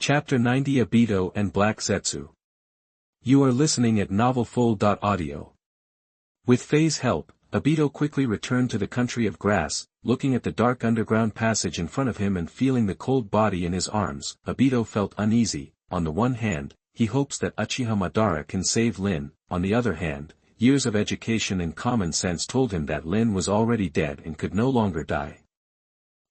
Chapter 90 Obito and Black Zetsu. You are listening at novelfull.audio. With Faye's help, Obito quickly returned to the country of grass, looking at the dark underground passage in front of him and feeling the cold body in his arms. Obito felt uneasy. On the one hand, he hopes that Uchiha Madara can save Lin. On the other hand, years of education and common sense told him that Lin was already dead and could no longer die.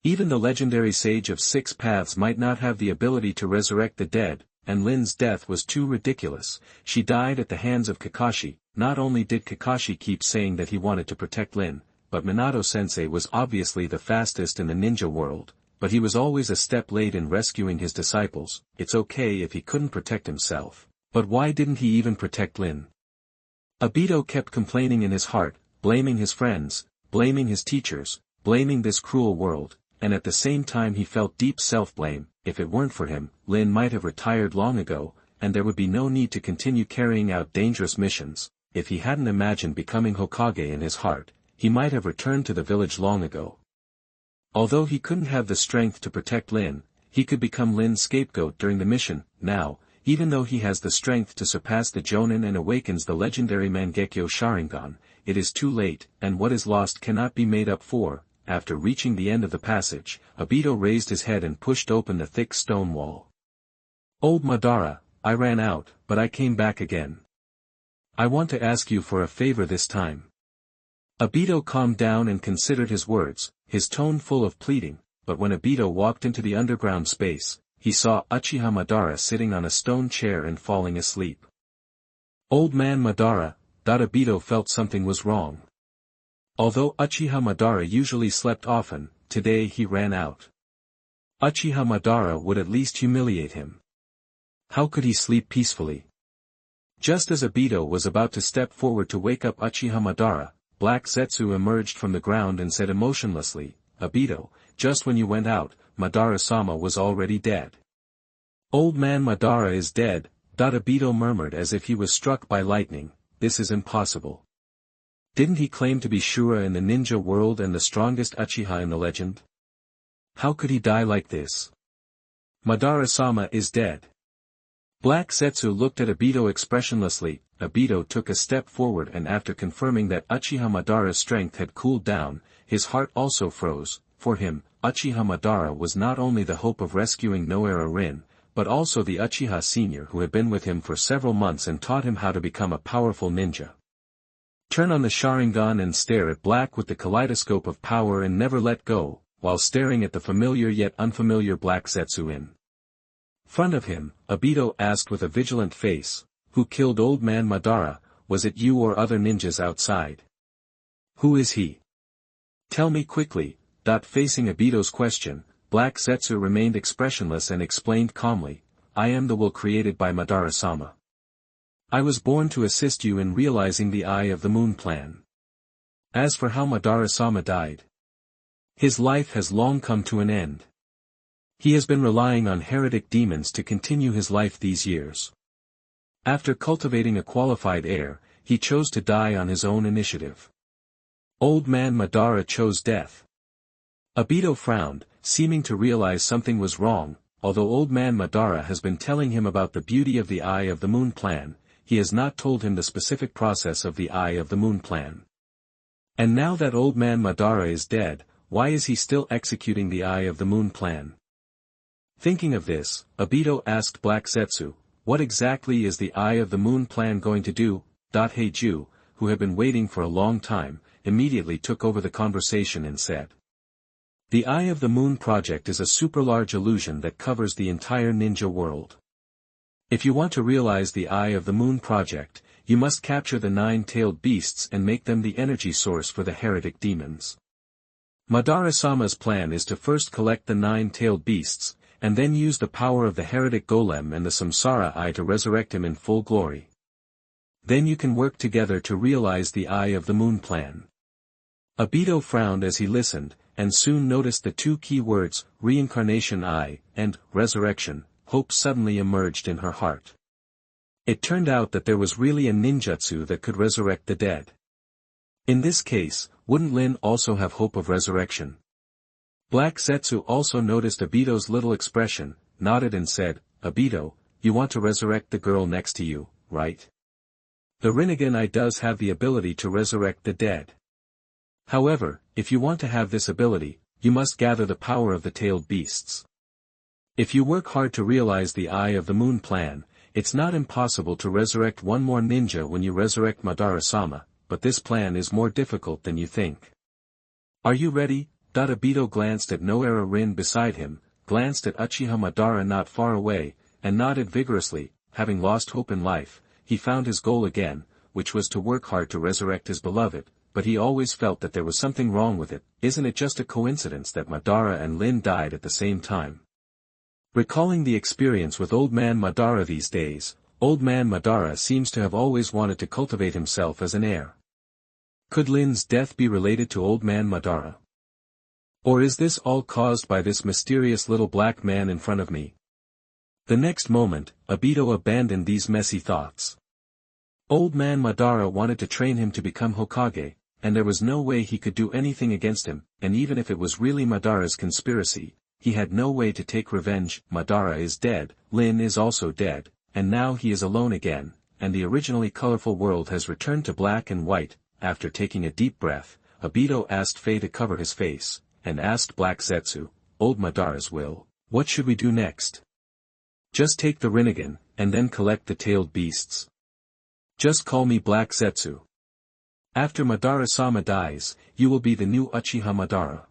Even the legendary sage of 6 paths might not have the ability to resurrect the dead, and Lin's death was too ridiculous. She died at the hands of Kakashi. Not only did Kakashi keep saying that he wanted to protect Lin, but Minato-sensei was obviously the fastest in the ninja world, but he was always a step late in rescuing his disciples. It's okay if he couldn't protect himself, but why didn't he even protect Lin? Obito kept complaining in his heart, blaming his friends, blaming his teachers, blaming this cruel world. And at the same time he felt deep self-blame. If it weren't for him, Lin might have retired long ago, and there would be no need to continue carrying out dangerous missions. If he hadn't imagined becoming Hokage in his heart, he might have returned to the village long ago. Although he couldn't have the strength to protect Lin, he could become Lin's scapegoat during the mission. Now, even though he has the strength to surpass the Jonin and awakens the legendary Mangekyo Sharingan, it is too late, and what is lost cannot be made up for. After reaching the end of the passage, Obito raised his head and pushed open the thick stone wall. Old Madara, I ran out, but I came back again. I want to ask you for a favor this time. Obito calmed down and considered his words, his tone full of pleading, but when Obito walked into the underground space, he saw Uchiha Madara sitting on a stone chair and falling asleep. Old man Madara, Obito felt something was wrong. Although Uchiha Madara usually slept often, today he ran out. Uchiha Madara would at least humiliate him. How could he sleep peacefully? Just as Obito was about to step forward to wake up Uchiha Madara, Black Zetsu emerged from the ground and said emotionlessly, Obito, just when you went out, Madara-sama was already dead. Old man Madara is dead, Obito murmured as if he was struck by lightning. This is impossible. Didn't he claim to be Shura in the ninja world and the strongest Uchiha in the legend? How could he die like this? Madara-sama is dead. Black Zetsu looked at Obito expressionlessly. Obito took a step forward and after confirming that Uchiha Madara's strength had cooled down, his heart also froze. For him, Uchiha Madara was not only the hope of rescuing Noara Rin, but also the Uchiha senior who had been with him for several months and taught him how to become a powerful ninja. Turn on the Sharingan and stare at Black with the kaleidoscope of power and never let go, while staring at the familiar yet unfamiliar Black Zetsu in front of him. Obito asked with a vigilant face, who killed old man Madara? Was it you or other ninjas outside? Who is he? Tell me quickly. Facing Obito's question, Black Zetsu remained expressionless and explained calmly, I am the will created by Madara-sama. I was born to assist you in realizing the Eye of the Moon plan. As for how Madara-sama died, his life has long come to an end. He has been relying on heretic demons to continue his life these years. After cultivating a qualified heir, he chose to die on his own initiative. Old man Madara chose death. Obito frowned, seeming to realize something was wrong. Although old man Madara has been telling him about the beauty of the Eye of the Moon plan, he has not told him the specific process of the Eye of the Moon plan. And now that old man Madara is dead, why is he still executing the Eye of the Moon plan? Thinking of this, Obito asked Black Zetsu, what exactly is the Eye of the Moon plan going to do? Heiju, who had been waiting for a long time, immediately took over the conversation and said, the Eye of the Moon project is a super large illusion that covers the entire ninja world. If you want to realize the Eye of the Moon project, you must capture the 9-tailed beasts and make them the energy source for the heretic demons. Madara-sama's plan is to first collect the 9-tailed beasts, and then use the power of the heretic golem and the Samsara Eye to resurrect him in full glory. Then you can work together to realize the Eye of the Moon plan. Obito frowned as he listened, and soon noticed the two key words, reincarnation eye, and resurrection. Hope suddenly emerged in her heart. It turned out that there was really a ninjutsu that could resurrect the dead. In this case, wouldn't Lin also have hope of resurrection? Black Zetsu also noticed Obito's little expression, nodded and said, Obito, you want to resurrect the girl next to you, right? The Rinnegan I does have the ability to resurrect the dead. However, if you want to have this ability, you must gather the power of the tailed beasts. If you work hard to realize the Eye of the Moon plan, it's not impossible to resurrect one more ninja when you resurrect Madara-sama, but this plan is more difficult than you think. Are you ready? Obito glanced at Noara Rin beside him, glanced at Uchiha Madara not far away, and nodded vigorously. Having lost hope in life, he found his goal again, which was to work hard to resurrect his beloved, but he always felt that there was something wrong with it. Isn't it just a coincidence that Madara and Lin died at the same time? Recalling the experience with Old Man Madara these days, Old Man Madara seems to have always wanted to cultivate himself as an heir. Could Lin's death be related to Old Man Madara? Or is this all caused by this mysterious little black man in front of me? The next moment, Obito abandoned these messy thoughts. Old Man Madara wanted to train him to become Hokage, and there was no way he could do anything against him, and even if it was really Madara's conspiracy, he had no way to take revenge. Madara is dead, Lin is also dead, and now he is alone again, and the originally colorful world has returned to black and white. After taking a deep breath, Obito asked Faye to cover his face, and asked Black Zetsu, Old Madara's will, what should we do next? Just take the Rinnegan, and then collect the tailed beasts. Just call me Black Zetsu. After Madara-sama dies, you will be the new Uchiha Madara.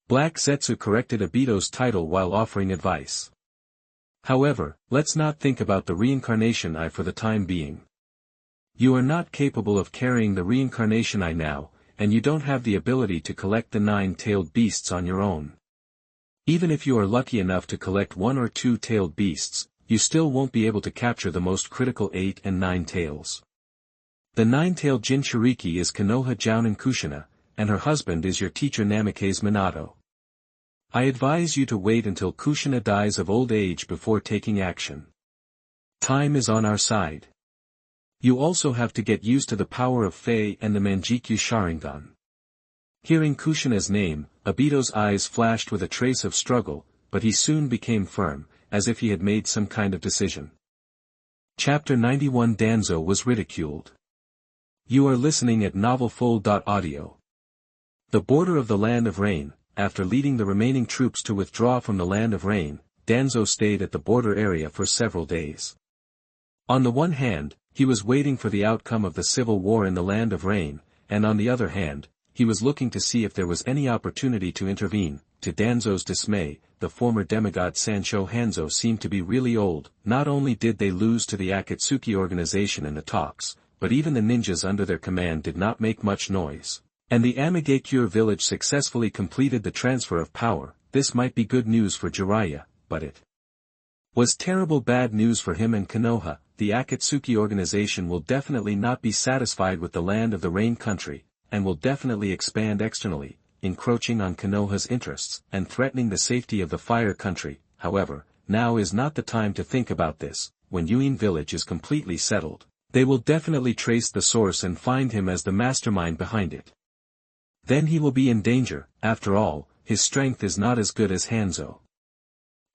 Black Zetsu corrected Obito's title while offering advice. However, let's not think about the reincarnation eye for the time being. You are not capable of carrying the reincarnation eye now, and you don't have the ability to collect the 9-tailed beasts on your own. Even if you are lucky enough to collect 1 or 2 tailed beasts, you still won't be able to capture the most critical 8 and 9 tails. The 9-tailed Jinchuriki is Konoha Jounin Kushina, and her husband is your teacher Namikaze Minato. I advise you to wait until Kushina dies of old age before taking action. Time is on our side. You also have to get used to the power of Fei and the Manjikyu Sharingan. Hearing Kushina's name, Obito's eyes flashed with a trace of struggle, but he soon became firm, as if he had made some kind of decision. Chapter 91 Danzo was ridiculed. You are listening at novelfull.audio. The border of the Land of Rain. After leading the remaining troops to withdraw from the Land of Rain, Danzo stayed at the border area for several days. On the one hand, he was waiting for the outcome of the civil war in the Land of Rain, and on the other hand, he was looking to see if there was any opportunity to intervene. To Danzo's dismay, the former demigod Sancho Hanzo seemed to be really old. Not only did they lose to the Akatsuki organization in the talks, but even the ninjas under their command did not make much noise. And the Amigakure village successfully completed the transfer of power. This might be good news for Jiraiya, but it was terrible bad news for him and Konoha. The Akatsuki organization will definitely not be satisfied with the Land of the Rain country, and will definitely expand externally, encroaching on Konoha's interests, and threatening the safety of the Fire country. However, now is not the time to think about this. When Yuin village is completely settled, they will definitely trace the source and find him as the mastermind behind it. Then he will be in danger. After all, his strength is not as good as Hanzo.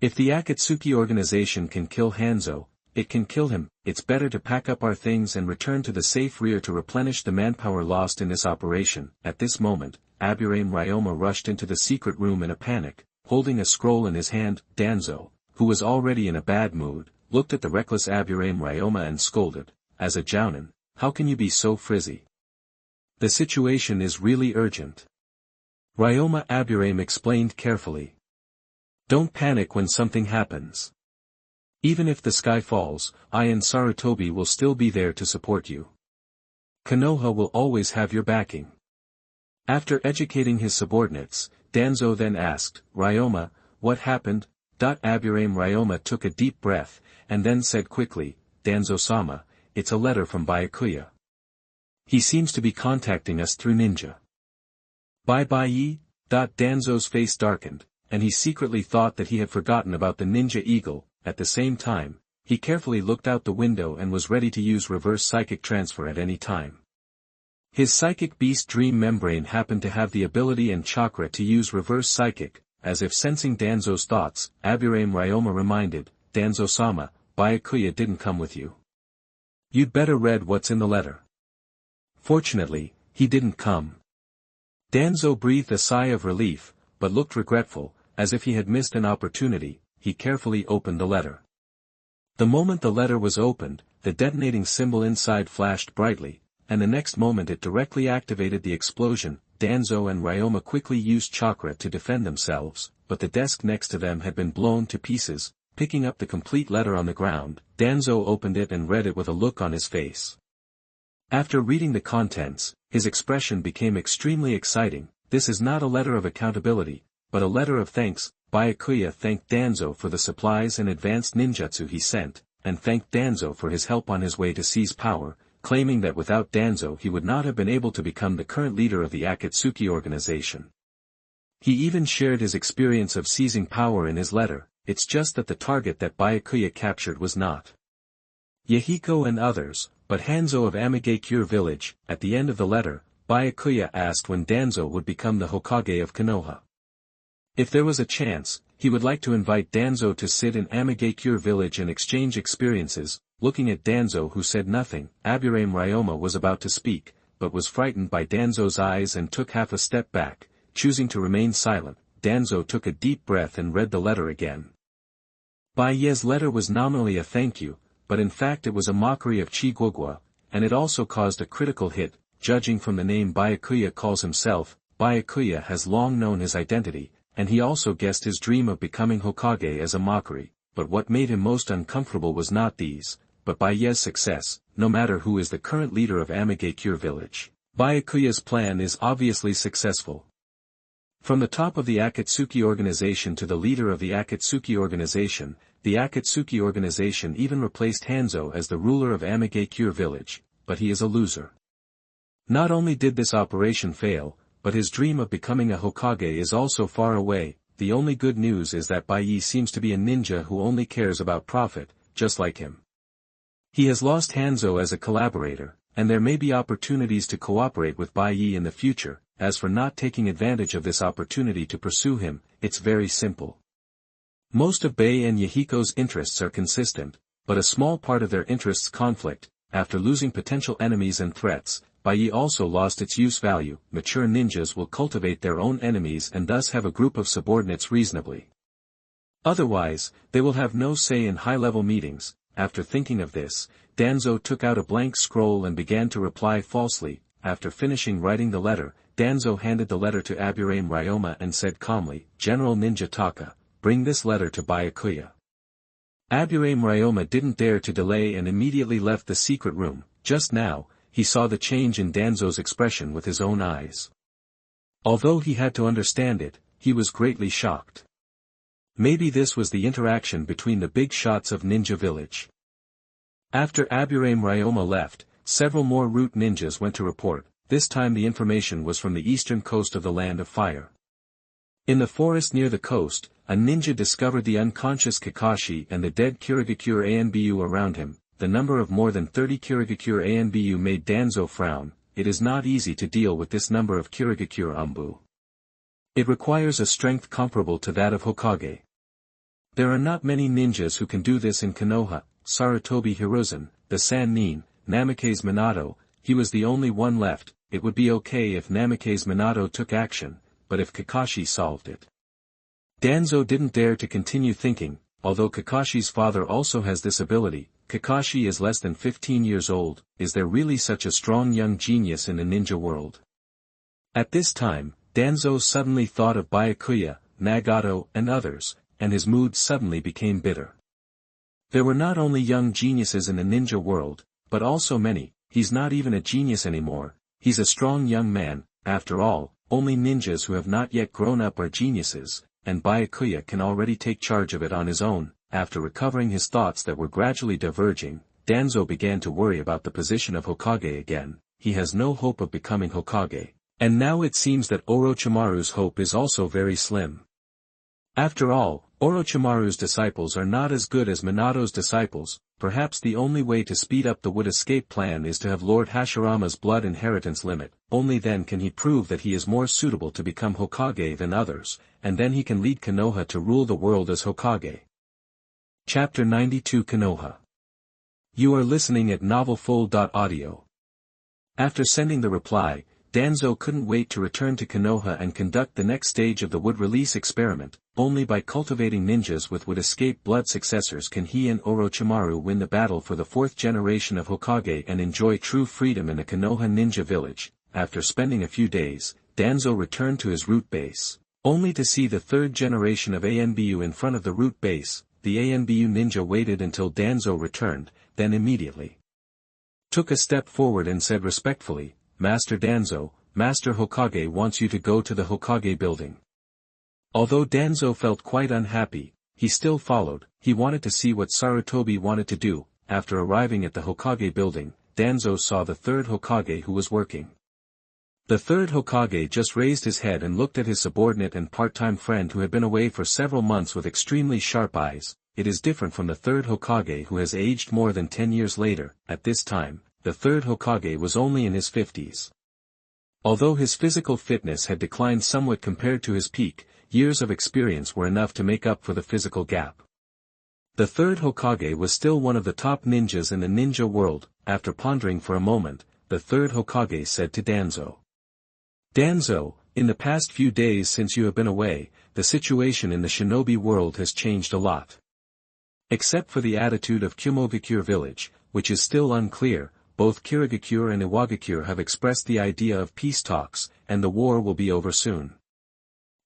If the Akatsuki organization can kill Hanzo, it can kill him. It's better to pack up our things and return to the safe rear to replenish the manpower lost in this operation. At this moment, Aburame Ryoma rushed into the secret room in a panic, holding a scroll in his hand. Danzo, who was already in a bad mood, looked at the reckless Aburame Ryoma and scolded, "As a Jounin, how can you be so frizzy? The situation is really urgent." Ryoma Aburame explained carefully. "Don't panic when something happens. Even if the sky falls, I and Sarutobi will still be there to support you. Konoha will always have your backing." After educating his subordinates, Danzo then asked, "Ryoma, what happened?" Aburame Ryoma took a deep breath, and then said quickly, "Danzo-sama, it's a letter from Byakuya. He seems to be contacting us through ninja." Bai Ye? Danzo's face darkened, and he secretly thought that he had forgotten about the ninja eagle. At the same time, he carefully looked out the window and was ready to use reverse psychic transfer at any time. His psychic beast dream membrane happened to have the ability and chakra to use reverse psychic. As if sensing Danzo's thoughts, Aburame Ryoma reminded, Danzo-sama, Byakuya didn't come with you. You'd better read what's in the letter. Fortunately, he didn't come. Danzo breathed a sigh of relief, but looked regretful, as if he had missed an opportunity. He carefully opened the letter. The moment the letter was opened, the detonating symbol inside flashed brightly, and the next moment it directly activated the explosion. Danzo and Ryoma quickly used chakra to defend themselves, but the desk next to them had been blown to pieces. Picking up the complete letter on the ground, Danzo opened it and read it with a look on his face. After reading the contents, his expression became extremely exciting. This is not a letter of accountability, but a letter of thanks. Byakuya thanked Danzo for the supplies and advanced ninjutsu he sent, and thanked Danzo for his help on his way to seize power, claiming that without Danzo he would not have been able to become the current leader of the Akatsuki organization. He even shared his experience of seizing power in his letter. It's just that the target that Byakuya captured was not Yahiko and others, but Hanzo of Amigakure village. At the end of the letter, Byakuya asked when Danzo would become the Hokage of Konoha. If there was a chance, he would like to invite Danzo to sit in Amigakure village and exchange experiences. Looking at Danzo, who said nothing, Aburame Ryoma was about to speak, but was frightened by Danzo's eyes and took half a step back, choosing to remain silent. Danzo took a deep breath and read the letter again. Bai Ye's letter was nominally a thank you, but in fact it was a mockery of Chiguogwa, and it also caused a critical hit. Judging from the name Byakuya calls himself, Byakuya has long known his identity, and he also guessed his dream of becoming Hokage as a mockery. But what made him most uncomfortable was not these, but Bai Ye's success. No matter who is the current leader of Amigakure village, Byakuya's plan is obviously successful. From the top of the Akatsuki organization to the leader of the Akatsuki organization even replaced Hanzo as the ruler of Amigakure village, but he is a loser. Not only did this operation fail, but his dream of becoming a Hokage is also far away. The only good news is that Bai Ye seems to be a ninja who only cares about profit, just like him. He has lost Hanzo as a collaborator, and there may be opportunities to cooperate with Bai Ye in the future. As for not taking advantage of this opportunity to pursue him, it's very simple. Most of Bai and Yahiko's interests are consistent, but a small part of their interests conflict. After losing potential enemies and threats, Bai Ye also lost its use value. Mature ninjas will cultivate their own enemies and thus have a group of subordinates reasonably. Otherwise, they will have no say in high-level meetings. After thinking of this, Danzo took out a blank scroll and began to reply falsely. After finishing writing the letter, Danzo handed the letter to Aburame Ryoma and said calmly, "General Ninja Taka, bring this letter to Byakuya." Aburame Ryoma didn't dare to delay and immediately left the secret room. Just now, he saw the change in Danzo's expression with his own eyes. Although he had to understand it, he was greatly shocked. Maybe this was the interaction between the big shots of Ninja Village. After Aburame Ryoma left, several more root ninjas went to report. This time the information was from the eastern coast of the Land of Fire. In the forest near the coast, a ninja discovered the unconscious Kakashi and the dead Kirigakure Anbu around him. The number of more than 30 Kirigakure Anbu made Danzo frown. It is not easy to deal with this number of Kirigakure Anbu. It requires a strength comparable to that of Hokage. There are not many ninjas who can do this in Konoha. Sarutobi Hiruzen, the Sannin, Namikaze Minato, he was the only one left. It would be okay if Namikaze Minato took action, but if Kakashi solved it. Danzo didn't dare to continue thinking. Although Kakashi's father also has this ability, Kakashi is less than 15 years old. Is there really such a strong young genius in the ninja world? At this time, Danzo suddenly thought of Byakuya, Nagato, and others, and his mood suddenly became bitter. There were not only young geniuses in the ninja world, but also many. He's not even a genius anymore. He's a strong young man. After all, only ninjas who have not yet grown up are geniuses, and Byakuya can already take charge of it on his own. After recovering his thoughts that were gradually diverging, Danzo began to worry about the position of Hokage again. He has no hope of becoming Hokage. And now it seems that Orochimaru's hope is also very slim. After all, Orochimaru's disciples are not as good as Minato's disciples. Perhaps the only way to speed up the Wood escape plan is to have Lord Hashirama's blood inheritance limit. Only then can he prove that he is more suitable to become Hokage than others, and then he can lead Konoha to rule the world as Hokage. Chapter 92 Konoha. You are listening at novelfull.audio. After sending the reply, Danzo couldn't wait to return to Konoha and conduct the next stage of the wood release experiment. Only by cultivating ninjas with would escape blood successors can he and Orochimaru win the battle for the fourth generation of Hokage and enjoy true freedom in the Konoha ninja village. After spending a few days, Danzo returned to his root base, only to see the third generation of ANBU in front of the root base. The ANBU ninja waited until Danzo returned, then immediately took a step forward and said respectfully, "Master Danzo, Master Hokage wants you to go to the Hokage building." Although Danzo felt quite unhappy, he still followed. He wanted to see what Sarutobi wanted to do. After arriving at the Hokage building, Danzo saw the third Hokage who was working. The third Hokage just raised his head and looked at his subordinate and part-time friend who had been away for several months with extremely sharp eyes. It is different from the third Hokage who has aged more than 10 years later. At this time, the third Hokage was only in his 50s. Although his physical fitness had declined somewhat compared to his peak, years of experience were enough to make up for the physical gap. The third Hokage was still one of the top ninjas in the ninja world. After pondering for a moment, the third Hokage said to Danzo, "Danzo, in the past few days since you have been away, the situation in the shinobi world has changed a lot. Except for the attitude of Kumogakure village, which is still unclear, both Kirigakure and Iwagakure have expressed the idea of peace talks, and the war will be over soon.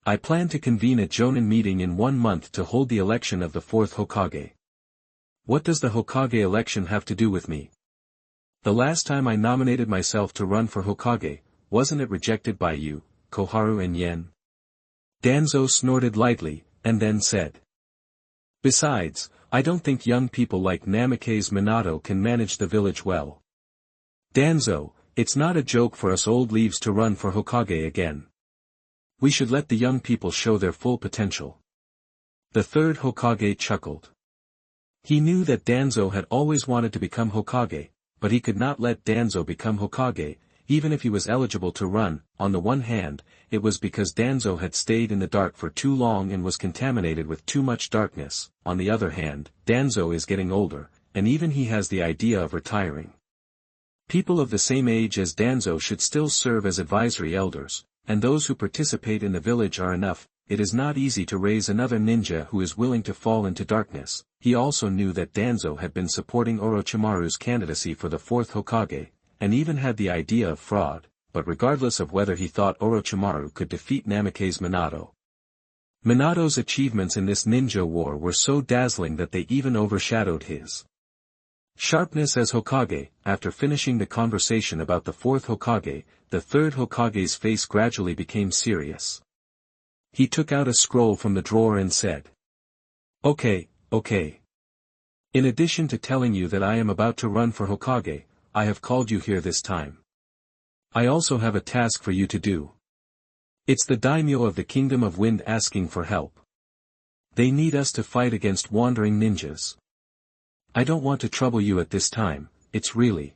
I plan to convene a Jonin meeting in 1 month to hold the election of the fourth Hokage. What does the Hokage election have to do with me? The last time I nominated myself to run for Hokage, wasn't it rejected by you, Koharu and Yen?" Danzo snorted lightly, and then said, "Besides, I don't think young people like Namikaze Minato can manage the village well. Danzo, it's not a joke for us old leaves to run for Hokage again. We should let the young people show their full potential." The third Hokage chuckled. He knew that Danzo had always wanted to become Hokage, but he could not let Danzo become Hokage, even if he was eligible to run. On the one hand, it was because Danzo had stayed in the dark for too long and was contaminated with too much darkness. On the other hand, Danzo is getting older, and even he has the idea of retiring. People of the same age as Danzo should still serve as advisory elders, and those who participate in the village are enough. It is not easy to raise another ninja who is willing to fall into darkness. He also knew that Danzo had been supporting Orochimaru's candidacy for the fourth Hokage, and even had the idea of fraud, but regardless of whether he thought Orochimaru could defeat Namikaze Minato. Minato's achievements in this ninja war were so dazzling that they even overshadowed his sharpness as Hokage. After finishing the conversation about the fourth Hokage, the third Hokage's face gradually became serious. He took out a scroll from the drawer and said, Okay. In addition to telling you that I am about to run for Hokage, I have called you here this time. I also have a task for you to do. It's the daimyo of the Kingdom of Wind asking for help. They need us to fight against wandering ninjas. I don't want to trouble you at this time, it's really—"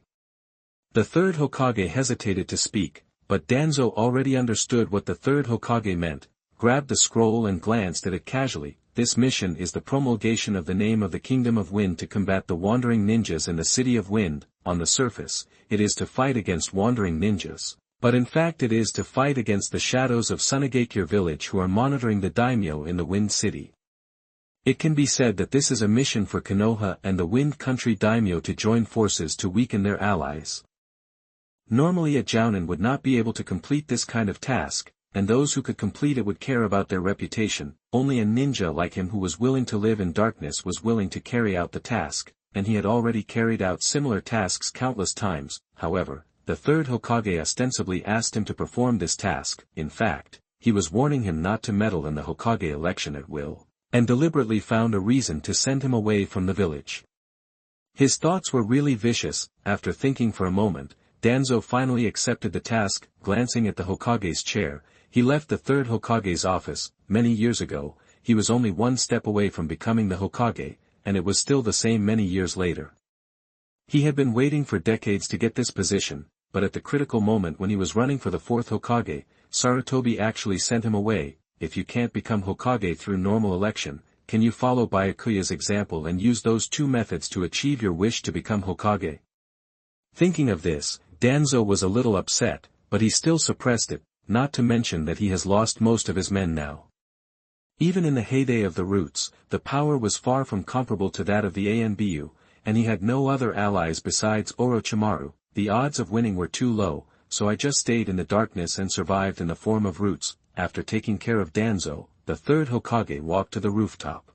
The third Hokage hesitated to speak, but Danzo already understood what the third Hokage meant, grabbed the scroll and glanced at it casually. "This mission is the promulgation of the name of the Kingdom of Wind to combat the wandering ninjas in the City of Wind. On the surface, it is to fight against wandering ninjas, but in fact it is to fight against the shadows of Sunagakure village who are monitoring the daimyo in the Wind City. It can be said that this is a mission for Konoha and the Wind Country daimyo to join forces to weaken their allies. Normally a jounin would not be able to complete this kind of task, and those who could complete it would care about their reputation. Only a ninja like him who was willing to live in darkness was willing to carry out the task, and he had already carried out similar tasks countless times. However, the third Hokage ostensibly asked him to perform this task. In fact, he was warning him not to meddle in the Hokage election at will, and deliberately found a reason to send him away from the village. His thoughts were really vicious. After thinking for a moment, Danzo finally accepted the task. Glancing at the Hokage's chair, he left the third Hokage's office. Many years ago, he was only one step away from becoming the Hokage, and it was still the same many years later. He had been waiting for decades to get this position, but at the critical moment when he was running for the fourth Hokage, Sarutobi actually sent him away. If you can't become Hokage through normal election, can you follow Byakuya's example and use those two methods to achieve your wish to become Hokage? Thinking of this, Danzo was a little upset, but he still suppressed it, not to mention that he has lost most of his men now. Even in the heyday of the Roots, the power was far from comparable to that of the ANBU, and he had no other allies besides Orochimaru. The odds of winning were too low, so I just stayed in the darkness and survived in the form of Roots. After taking care of Danzo, the third Hokage walked to the rooftop.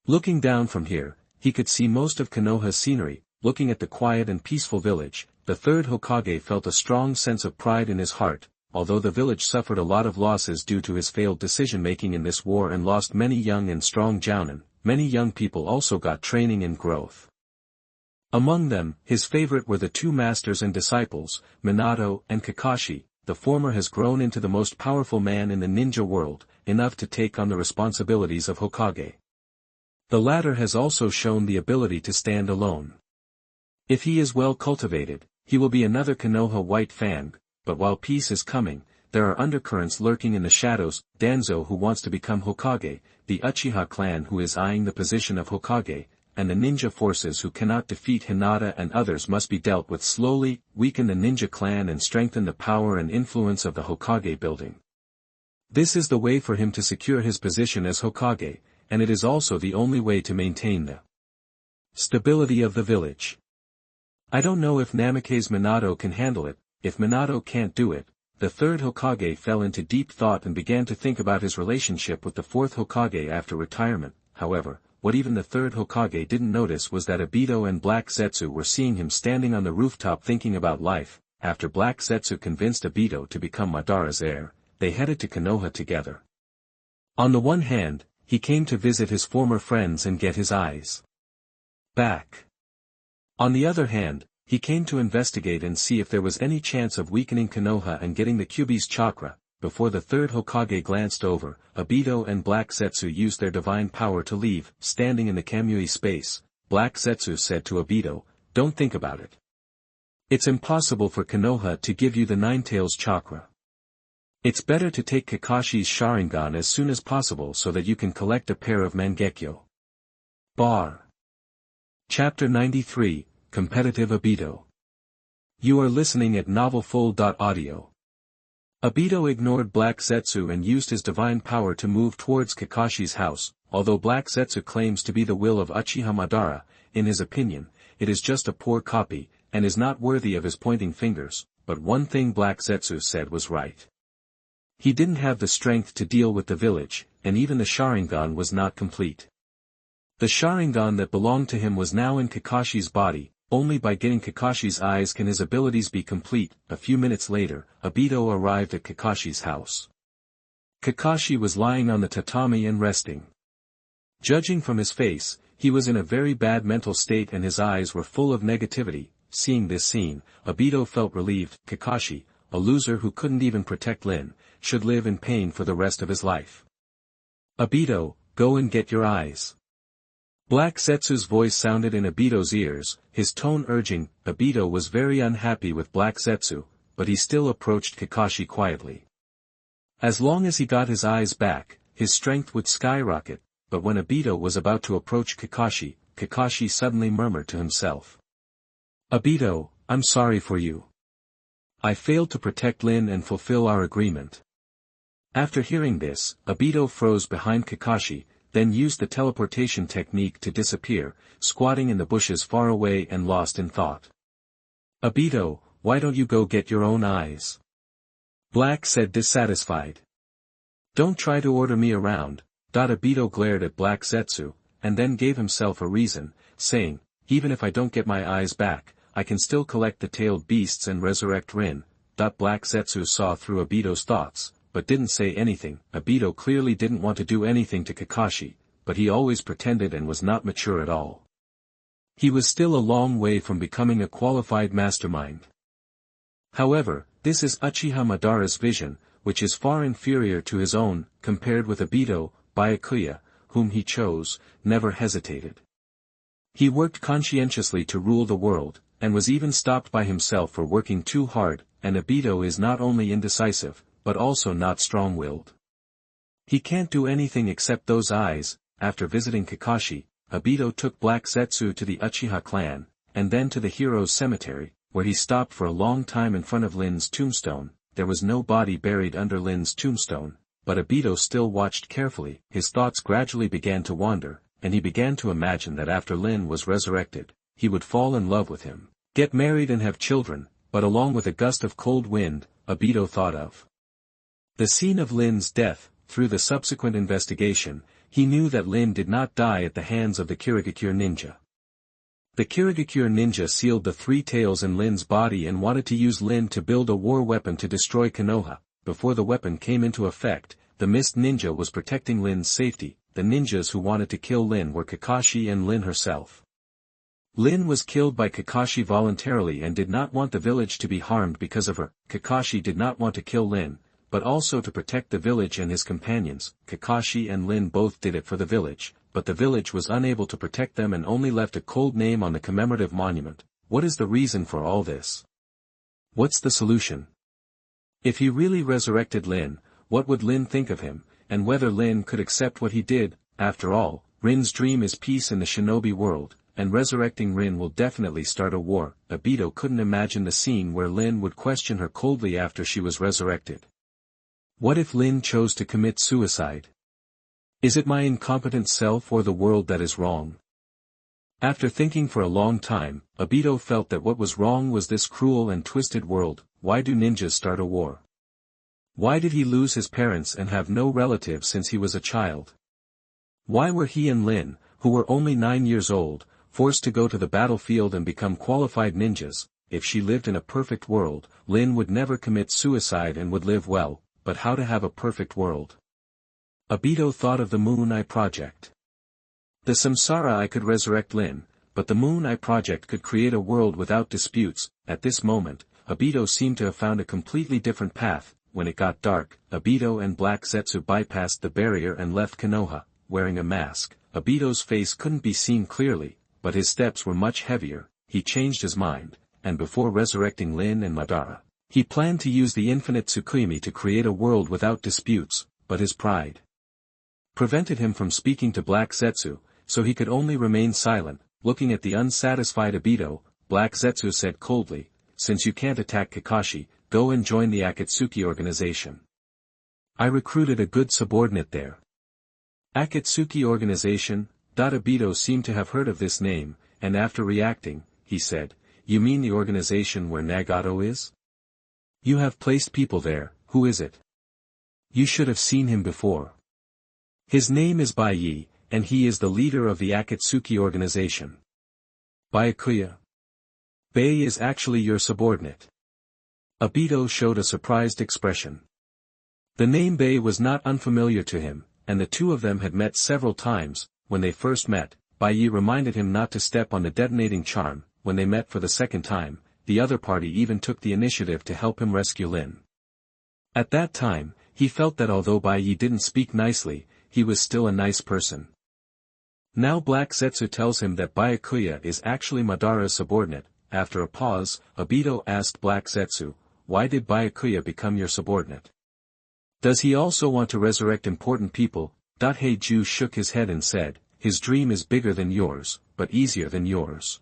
Looking down from here, he could see most of Konoha's scenery. Looking at the quiet and peaceful village, the third Hokage felt a strong sense of pride in his heart. Although the village suffered a lot of losses due to his failed decision-making in this war and lost many young and strong jounin, many young people also got training and growth. Among them, his favorite were the two masters and disciples, Minato and Kakashi. The former has grown into the most powerful man in the ninja world, enough to take on the responsibilities of Hokage. The latter has also shown the ability to stand alone. If he is well cultivated, he will be another Konoha White Fang, but while peace is coming, there are undercurrents lurking in the shadows. Danzo, who wants to become Hokage, the Uchiha clan who is eyeing the position of Hokage, and the ninja forces who cannot defeat Hinata and others must be dealt with slowly. Weaken the ninja clan and strengthen the power and influence of the Hokage building. This is the way for him to secure his position as Hokage, and it is also the only way to maintain the stability of the village. I don't know if Namake's Minato can handle it. If Minato can't do it, the third Hokage fell into deep thought and began to think about his relationship with the fourth Hokage after retirement. However, what even the third Hokage didn't notice was that Obito and Black Zetsu were seeing him standing on the rooftop thinking about life. After Black Zetsu convinced Obito to become Madara's heir, they headed to Konoha together. On the one hand, he came to visit his former friends and get his eyes back. On the other hand, he came to investigate and see if there was any chance of weakening Konoha and getting the Kyuubi's chakra. Before the third Hokage glanced over, Obito and Black Zetsu used their divine power to leave. Standing in the Kamui space, Black Zetsu said to Obito, "Don't think about it. It's impossible for Konoha to give you the Ninetales chakra. It's better to take Kakashi's Sharingan as soon as possible so that you can collect a pair of Mangekyo." Bar. Chapter 93, Competitive Obito. You are listening at novelfull.audio. Obito ignored Black Zetsu and used his divine power to move towards Kakashi's house. Although Black Zetsu claims to be the will of Uchiha Madara, in his opinion, it is just a poor copy, and is not worthy of his pointing fingers. But one thing Black Zetsu said was right. He didn't have the strength to deal with the village, and even the Sharingan was not complete. The Sharingan that belonged to him was now in Kakashi's body. Only by getting Kakashi's eyes can his abilities be complete. A few minutes later, Obito arrived at Kakashi's house. Kakashi was lying on the tatami and resting. Judging from his face, he was in a very bad mental state and his eyes were full of negativity. Seeing this scene, Obito felt relieved. Kakashi, a loser who couldn't even protect Lin, should live in pain for the rest of his life. "Obito, go and get your eyes." Black Zetsu's voice sounded in Obito's ears, his tone urging. Obito was very unhappy with Black Zetsu, but he still approached Kakashi quietly. As long as he got his eyes back, his strength would skyrocket, but when Obito was about to approach Kakashi, Kakashi suddenly murmured to himself. "Obito, I'm sorry for you. I failed to protect Lin and fulfill our agreement." After hearing this, Obito froze behind Kakashi, then used the teleportation technique to disappear, squatting in the bushes far away and lost in thought. "Obito, why don't you go get your own eyes?" Black said dissatisfied. "Don't try to order me around." Obito glared at Black Zetsu, and then gave himself a reason, saying, "Even if I don't get my eyes back, I can still collect the tailed beasts and resurrect Rin." Black Zetsu saw through Obito's thoughts, but didn't say anything. Obito clearly didn't want to do anything to Kakashi, but he always pretended and was not mature at all. He was still a long way from becoming a qualified mastermind. However, this is Uchiha Madara's vision, which is far inferior to his own. Compared with Obito, Byakuya, whom he chose, never hesitated. He worked conscientiously to rule the world, and was even stopped by himself for working too hard, and Obito is not only indecisive, but also not strong-willed. He can't do anything except those eyes. after visiting Kakashi, Obito took Black Zetsu to the Uchiha clan, and then to the hero's cemetery, where he stopped for a long time in front of Lin's tombstone. There was no body buried under Lin's tombstone, but Obito still watched carefully. His thoughts gradually began to wander, and he began to imagine that after Lin was resurrected, he would fall in love with him, get married and have children, but along with a gust of cold wind, Obito thought of the scene of Lin's death. Through the subsequent investigation, he knew that Lin did not die at the hands of the Kirigakure ninja. The Kirigakure ninja sealed the three tails in Lin's body and wanted to use Lin to build a war weapon to destroy Konoha. Before the weapon came into effect, the Mist Ninja was protecting Lin's safety. The ninjas who wanted to kill Lin were Kakashi and Lin herself. Lin was killed by Kakashi voluntarily and did not want the village to be harmed because of her. Kakashi did not want to kill Lin, but also to protect the village and his companions. Kakashi and Lin both did it for the village, but the village was unable to protect them and only left a cold name on the commemorative monument. What is the reason for all this? What's the solution? If he really resurrected Lin, what would Lin think of him, and whether Lin could accept what he did? After all, Rin's dream is peace in the shinobi world, and resurrecting Rin will definitely start a war. Obito couldn't imagine the scene where Lin would question her coldly after she was resurrected. What if Lin chose to commit suicide? Is it my incompetent self or the world that is wrong? After thinking for a long time, Obito felt that what was wrong was this cruel and twisted world. Why do ninjas start a war? Why did he lose his parents and have no relatives since he was a child? Why were he and Lin, who were only 9 years old, forced to go to the battlefield and become qualified ninjas? If she lived in a perfect world, Lin would never commit suicide and would live well. But how to have a perfect world? Obito thought of the Moon Eye Project. The Samsara Eye could resurrect Lin, but the Moon Eye Project could create a world without disputes. At this moment, Obito seemed to have found a completely different path. When it got dark, Obito and Black Zetsu bypassed the barrier and left Konoha, wearing a mask. Obito's face couldn't be seen clearly, but his steps were much heavier. He changed his mind, and before resurrecting Lin and Madara, he planned to use the infinite Tsukuyomi to create a world without disputes, but his pride prevented him from speaking to Black Zetsu, so he could only remain silent. Looking at the unsatisfied Obito, Black Zetsu said coldly, "Since you can't attack Kakashi, go and join the Akatsuki organization. I recruited a good subordinate there." Akatsuki organization? Obito seemed to have heard of this name, and after reacting, he said, "You mean the organization where Nagato is? You have placed people there. Who is it? You should have seen him before. His name is Bai Ye, and he is the leader of the Akatsuki organization." Byakuya. Bai is actually your subordinate. Obito showed a surprised expression. The name Bai was not unfamiliar to him, and the two of them had met several times. When they first met, Bai Ye reminded him not to step on the detonating charm. When they met for the second time, the other party even took the initiative to help him rescue Lin. At that time, he felt that although Bai Ye didn't speak nicely, he was still a nice person. Now Black Zetsu tells him that Byakuya is actually Madara's subordinate. After a pause, Obito asked Black Zetsu, "Why did Byakuya become your subordinate? Does he also want to resurrect important people?" Heiju shook his head and said, "His dream is bigger than yours, but easier than yours.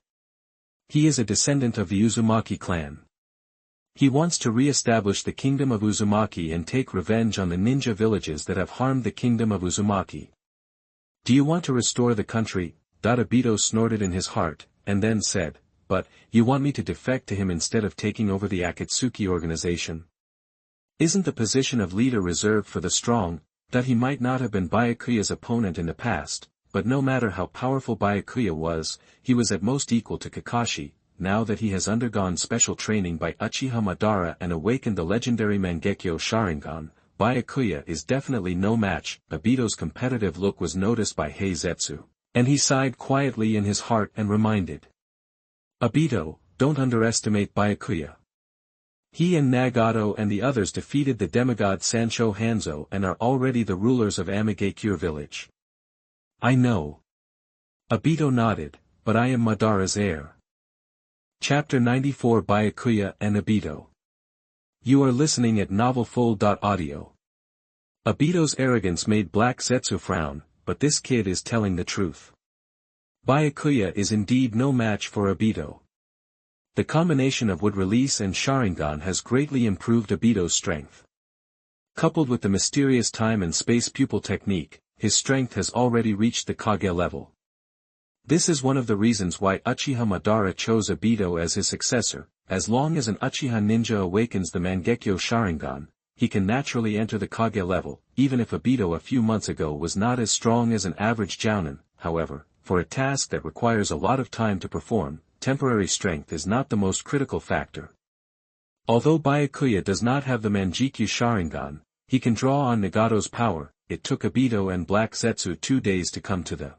He is a descendant of the Uzumaki clan. He wants to re-establish the kingdom of Uzumaki and take revenge on the ninja villages that have harmed the kingdom of Uzumaki. Do you want to restore the country?" Obito snorted in his heart, and then said, "But, you want me to defect to him instead of taking over the Akatsuki organization? Isn't the position of leader reserved for the strong?" That he might not have been Byakuya's opponent in the past, but no matter how powerful Byakuya was, he was at most equal to Kakashi. Now that he has undergone special training by Uchiha Madara and awakened the legendary Mangekyo Sharingan, Byakuya is definitely no match. Obito's competitive look was noticed by Zetsu, and he sighed quietly in his heart and reminded Obito, "Don't underestimate Byakuya. He and Nagato and the others defeated the demigod Sancho Hanzo and are already the rulers of Amigakure village." "I know." Obito nodded, "But I am Madara's heir." Chapter 94 Byakuya and Obito. You are listening at novelfull.audio. Obito's arrogance made Black Zetsu frown, but this kid is telling the truth. Byakuya is indeed no match for Obito. The combination of wood release and Sharingan has greatly improved Obito's strength. Coupled with the mysterious time and space pupil technique, his strength has already reached the Kage level. This is one of the reasons why Uchiha Madara chose Obito as his successor. As long as an Uchiha ninja awakens the Mangekyo Sharingan, he can naturally enter the Kage level, even if Obito a few months ago was not as strong as an average jounin. However, for a task that requires a lot of time to perform, temporary strength is not the most critical factor. Although Byakuya does not have the Mangekyo Sharingan, he can draw on Nagato's power. It took Obito and Black Zetsu 2 days to come to the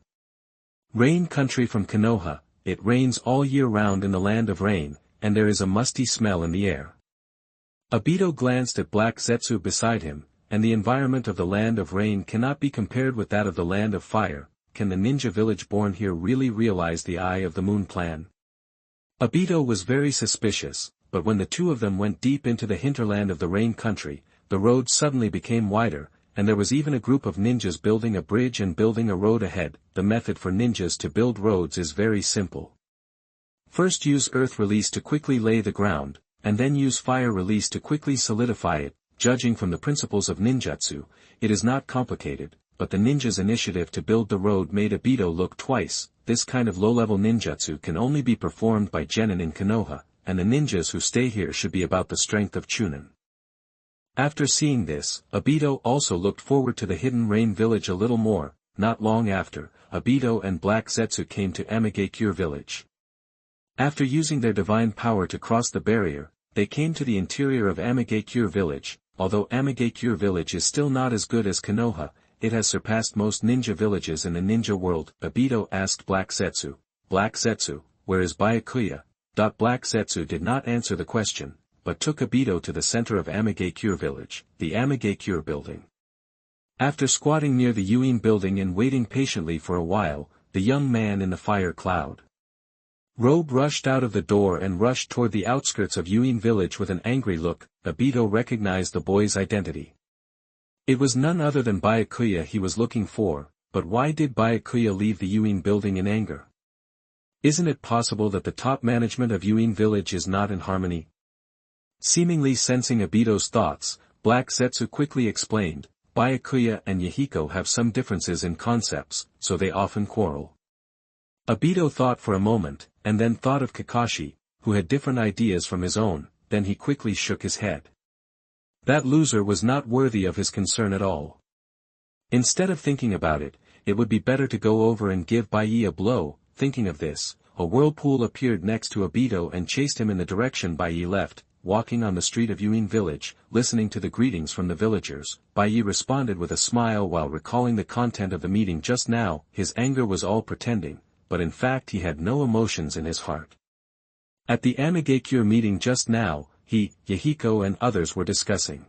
rain country from Konoha. It rains all year round in the land of rain, and there is a musty smell in the air. Obito glanced at Black Zetsu beside him, and the environment of the land of rain cannot be compared with that of the land of fire. Can the ninja village born here really realize the Eye of the Moon plan? Obito was very suspicious, but when the two of them went deep into the hinterland of the rain country, the road suddenly became wider, and there was even a group of ninjas building a bridge and building a road ahead. The method for ninjas to build roads is very simple. First use earth release to quickly lay the ground, and then use fire release to quickly solidify it. Judging from the principles of ninjutsu, it is not complicated, but the ninja's initiative to build the road made Obito look twice. This kind of low-level ninjutsu can only be performed by genin in Konoha, and the ninjas who stay here should be about the strength of Chunin. After seeing this, Obito also looked forward to the hidden rain village a little more. Not long after, Obito and Black Zetsu came to Amigakure village. After using their divine power to cross the barrier, they came to the interior of Amigakure village. Although Amigakure village is still not as good as Konoha, it has surpassed most ninja villages in the ninja world. Obito asked Black Zetsu, "Black Zetsu, where is Byakuya?" Black Zetsu did not answer the question, but took Obito to the center of Amigakure village, the Amigakure building. After squatting near the Yuin building and waiting patiently for a while, the young man in the fire cloud robe rushed out of the door and rushed toward the outskirts of Yuin village with an angry look. Obito recognized the boy's identity. It was none other than Byakuya he was looking for, but why did Byakuya leave the Yuin building in anger? Isn't it possible that the top management of Yuin village is not in harmony? Seemingly sensing Obito's thoughts, Black Zetsu quickly explained, Byakuya and Yahiko have some differences in concepts, so they often quarrel. Obito thought for a moment, and then thought of Kakashi, who had different ideas from his own. Then he quickly shook his head. That loser was not worthy of his concern at all. Instead of thinking about it, it would be better to go over and give Bai Ye a blow. Thinking of this, a whirlpool appeared next to Obito and chased him in the direction Bai Ye left. Walking on the street of Yuin village, listening to the greetings from the villagers, Bai Ye responded with a smile while recalling the content of the meeting just now. His anger was all pretending, but in fact he had no emotions in his heart. At the Amigakure meeting just now, he, Yahiko and others were discussing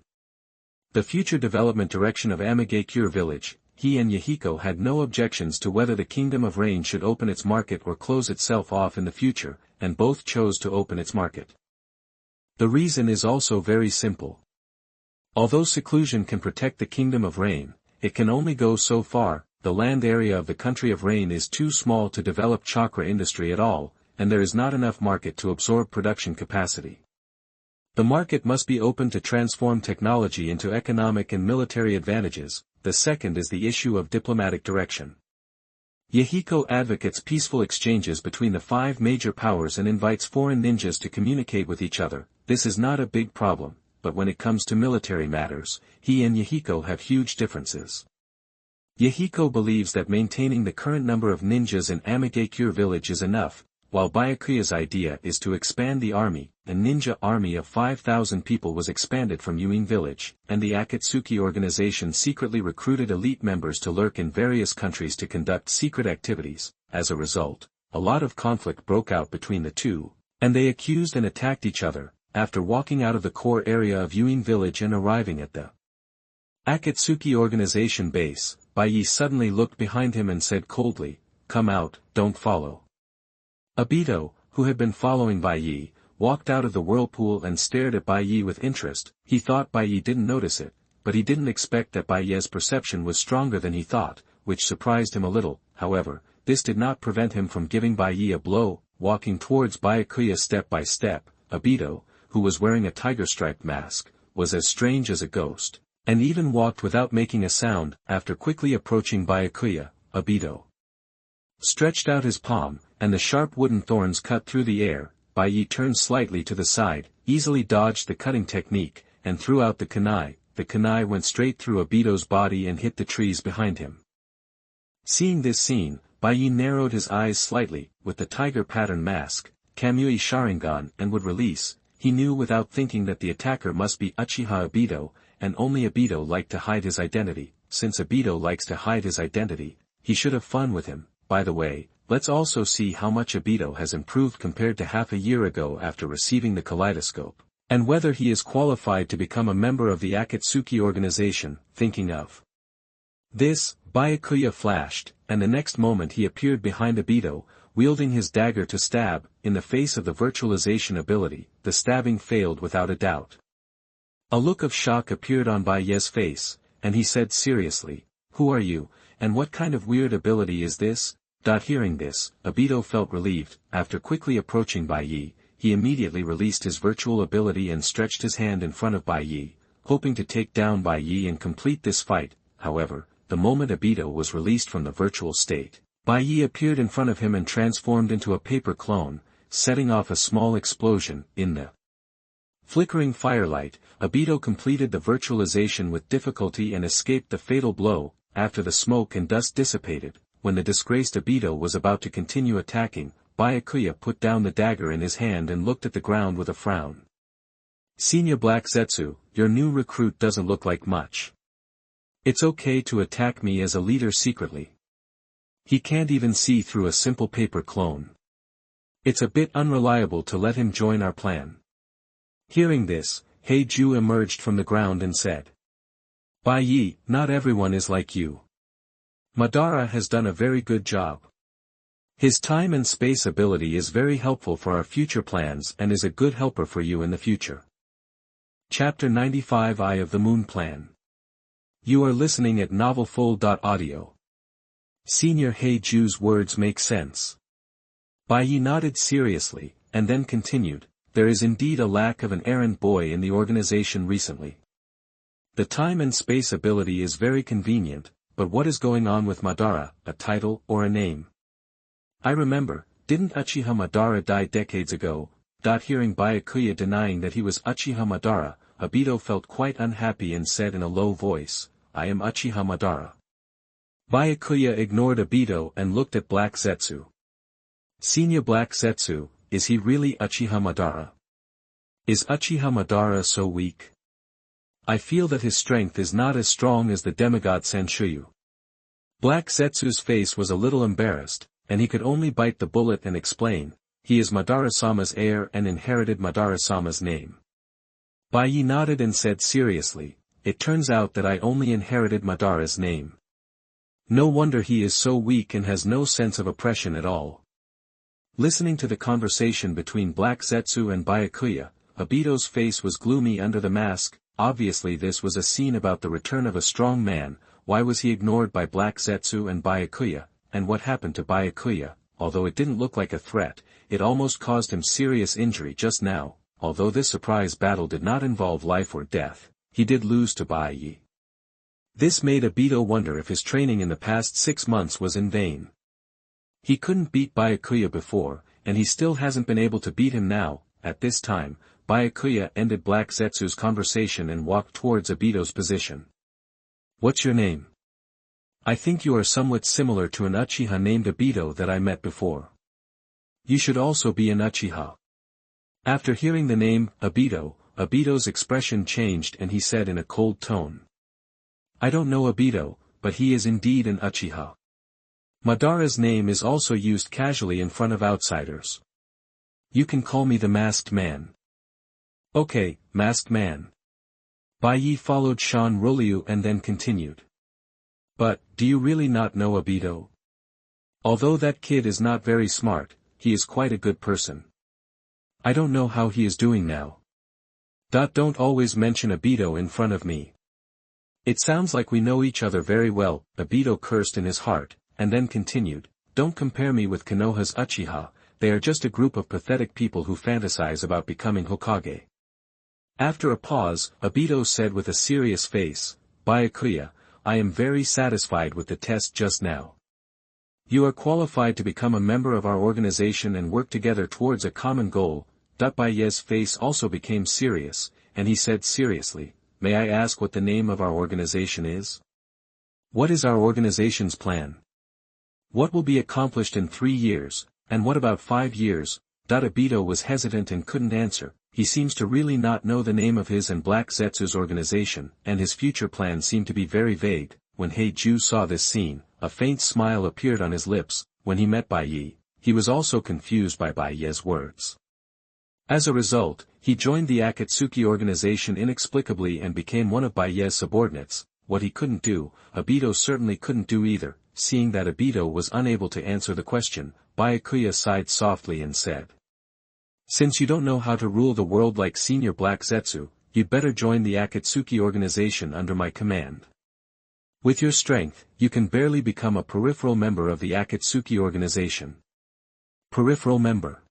the future development direction of Amigakure village. He and Yahiko had no objections to whether the Kingdom of Rain should open its market or close itself off in the future, and both chose to open its market. The reason is also very simple. Although seclusion can protect the Kingdom of Rain, it can only go so far. The land area of the Country of Rain is too small to develop chakra industry at all, and there is not enough market to absorb production capacity. The market must be open to transform technology into economic and military advantages. The second is the issue of diplomatic direction. Yahiko advocates peaceful exchanges between the 5 major powers and invites foreign ninjas to communicate with each other. This is not a big problem, but when it comes to military matters, he and Yahiko have huge differences. Yahiko believes that maintaining the current number of ninjas in Amigakure village is enough, while Byakuya's idea is to expand the army. A ninja army of 5,000 people was expanded from Yuin village, and the Akatsuki organization secretly recruited elite members to lurk in various countries to conduct secret activities. As a result, a lot of conflict broke out between the two, and they accused and attacked each other. After walking out of the core area of Yuin village and arriving at the Akatsuki organization base, Bai Ye suddenly looked behind him and said coldly, "Come out, don't follow." Obito, who had been following Bai Ye, walked out of the whirlpool and stared at Bai Ye with interest. He thought Bai Ye didn't notice it, but he didn't expect that Bai Ye's perception was stronger than he thought. which surprised him a little. However, this did not prevent him from giving Bai Ye a blow, walking towards Byakuya step by step. Obito, who was wearing a tiger-striped mask, was as strange as a ghost, and even walked without making a sound. After quickly approaching Byakuya, Obito stretched out his palm, and the sharp wooden thorns cut through the air. Bai Ye turned slightly to the side, easily dodged the cutting technique, and threw out the kunai. The kunai went straight through Obito's body and hit the trees behind him. Seeing this scene, Bai Ye narrowed his eyes slightly. With the tiger pattern mask, Kamui Sharingan, and would release, he knew without thinking that the attacker must be Uchiha Obito, and only Obito liked to hide his identity. Since Obito likes to hide his identity, he should have fun with him. By the way, let's also see how much Obito has improved compared to half a year ago after receiving the kaleidoscope, and whether he is qualified to become a member of the Akatsuki organization. Thinking of this, Byakuya flashed, and the next moment he appeared behind Obito, wielding his dagger to stab. In the face of the virtualization ability, the stabbing failed without a doubt. A look of shock appeared on Bai Ye's face, and he said seriously, "Who are you, and what kind of weird ability is this?" Hearing this, Obito felt relieved. After quickly approaching Bai Ye, he immediately released his virtual ability and stretched his hand in front of Bai Ye, hoping to take down Bai Ye and complete this fight. However, the moment Obito was released from the virtual state, Bai Ye appeared in front of him and transformed into a paper clone, setting off a small explosion. In the flickering firelight, Obito completed the virtualization with difficulty and escaped the fatal blow. After the smoke and dust dissipated, when the disgraced Obito was about to continue attacking, Byakuya put down the dagger in his hand and looked at the ground with a frown. "Senior Black Zetsu, your new recruit doesn't look like much. It's okay to attack me as a leader secretly. He can't even see through a simple paper clone. It's a bit unreliable to let him join our plan." Hearing this, Heiju emerged from the ground and said, "Bai Ye, not everyone is like you. Madara has done a very good job. His time and space ability is very helpful for our future plans and is a good helper for you in the future." Chapter 95 Eye of the Moon Plan. You are listening at novelfull.audio. Senior Heiju's words make sense. Bai Ye nodded seriously, and then continued, "There is indeed a lack of an errand boy in the organization recently. The time and space ability is very convenient, but what is going on with Madara, a title or a name? I remember, didn't Uchiha Madara die decades ago?" Hearing Byakuya denying that he was Uchiha Madara, Obito felt quite unhappy and said in a low voice, "I am Uchiha Madara." Byakuya ignored Obito and looked at Black Zetsu. "Senior Black Zetsu, is he really Uchiha Madara? Is Uchiha Madara so weak? I feel that his strength is not as strong as the demigod Sanshuyu." Black Zetsu's face was a little embarrassed, and he could only bite the bullet and explain, "He is Madara-sama's heir and inherited Madara-sama's name." Bai Ye nodded and said seriously, "It turns out that I only inherited Madara's name. No wonder he is so weak and has no sense of oppression at all." Listening to the conversation between Black Zetsu and Byakuya, Obito's face was gloomy under the mask. Obviously this was a scene about the return of a strong man. Why was he ignored by Black Zetsu and Byakuya, and what happened to Byakuya? Although it didn't look like a threat, it almost caused him serious injury just now. Although this surprise battle did not involve life or death, he did lose to Bai Ye. This made Obito wonder if his training in the past 6 months was in vain. He couldn't beat Byakuya before, and he still hasn't been able to beat him now. At this time, Byakuya ended Black Zetsu's conversation and walked towards Obito's position. "What's your name? I think you are somewhat similar to an Uchiha named Obito that I met before. You should also be an Uchiha." After hearing the name, Obito, Obito's expression changed and he said in a cold tone, "I don't know Obito, but he is indeed an Uchiha. Madara's name is also used casually in front of outsiders. You can call me the Masked Man." "Okay, Masked Man." Bai Ye followed Shan Roliu and then continued. "But, do you really not know Obito? Although that kid is not very smart, he is quite a good person. I don't know how he is doing now. Don't always mention Obito in front of me." It sounds like we know each other very well, Obito cursed in his heart, and then continued, don't compare me with Konoha's Uchiha, they are just a group of pathetic people who fantasize about becoming Hokage. After a pause, Obito said with a serious face, Byakuya, I am very satisfied with the test just now. You are qualified to become a member of our organization and work together towards a common goal. Bai Ye's face also became serious, and he said seriously, may I ask what the name of our organization is? What is our organization's plan? What will be accomplished in 3 years, and what about 5 years? Obito was hesitant and couldn't answer. He seems to really not know the name of his and Black Zetsu's organization, and his future plans seem to be very vague. When Heiju saw this scene, a faint smile appeared on his lips. When he met Bai Ye, he was also confused by Bai Ye's words. As a result, he joined the Akatsuki organization inexplicably and became one of Bai Ye's subordinates. What he couldn't do, Obito certainly couldn't do either. Seeing that Obito was unable to answer the question, Byakuya sighed softly and said, since you don't know how to rule the world like Senior Black Zetsu, you'd better join the Akatsuki organization under my command. With your strength, you can barely become a peripheral member of the Akatsuki organization. Peripheral member.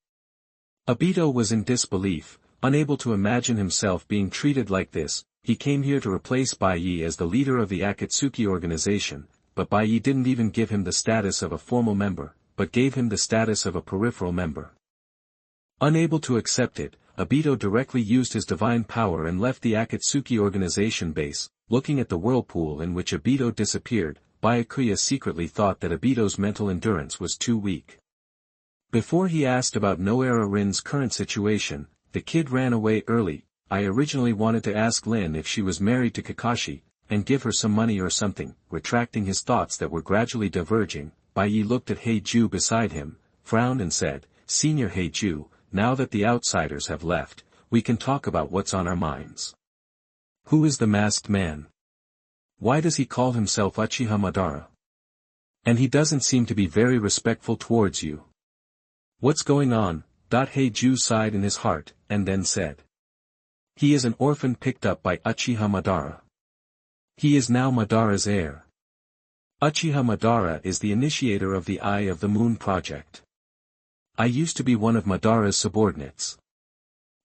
Obito was in disbelief, unable to imagine himself being treated like this. He came here to replace Bai Ye as the leader of the Akatsuki organization, but Bai Ye didn't even give him the status of a formal member, but gave him the status of a peripheral member. Unable to accept it, Obito directly used his divine power and left the Akatsuki organization base. Looking at the whirlpool in which Obito disappeared, Byakuya secretly thought that Obito's mental endurance was too weak. Before he asked about Noara Rin's current situation, the kid ran away early. I originally wanted to ask Lin if she was married to Kakashi, and give her some money or something. Retracting his thoughts that were gradually diverging, Bai Ye looked at Heiju beside him, frowned and said, Senior Heiju, now that the outsiders have left, we can talk about what's on our minds. Who is the masked man? Why does he call himself Uchiha Madara? And he doesn't seem to be very respectful towards you. What's going on? Heiju sighed in his heart, and then said. He is an orphan picked up by Uchiha Madara. He is now Madara's heir. Uchiha Madara is the initiator of the Eye of the Moon project. I used to be one of Madara's subordinates.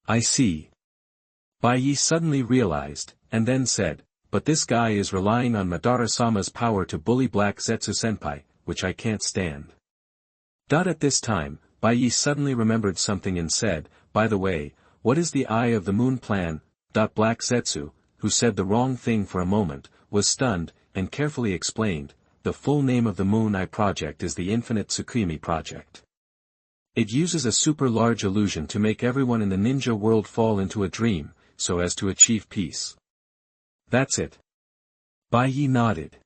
I see. Bai Ye suddenly realized, and then said, but this guy is relying on Madara-sama's power to bully Black Zetsu-senpai, which I can't stand. At this time, Bai Ye suddenly remembered something and said, by the way, what is the Eye of the Moon plan? Black Zetsu, who said the wrong thing for a moment, was stunned, and carefully explained, the full name of the Moon Eye project is the Infinite Tsukimi project. It uses a super large illusion to make everyone in the ninja world fall into a dream, so as to achieve peace. That's it. Bai Ye nodded.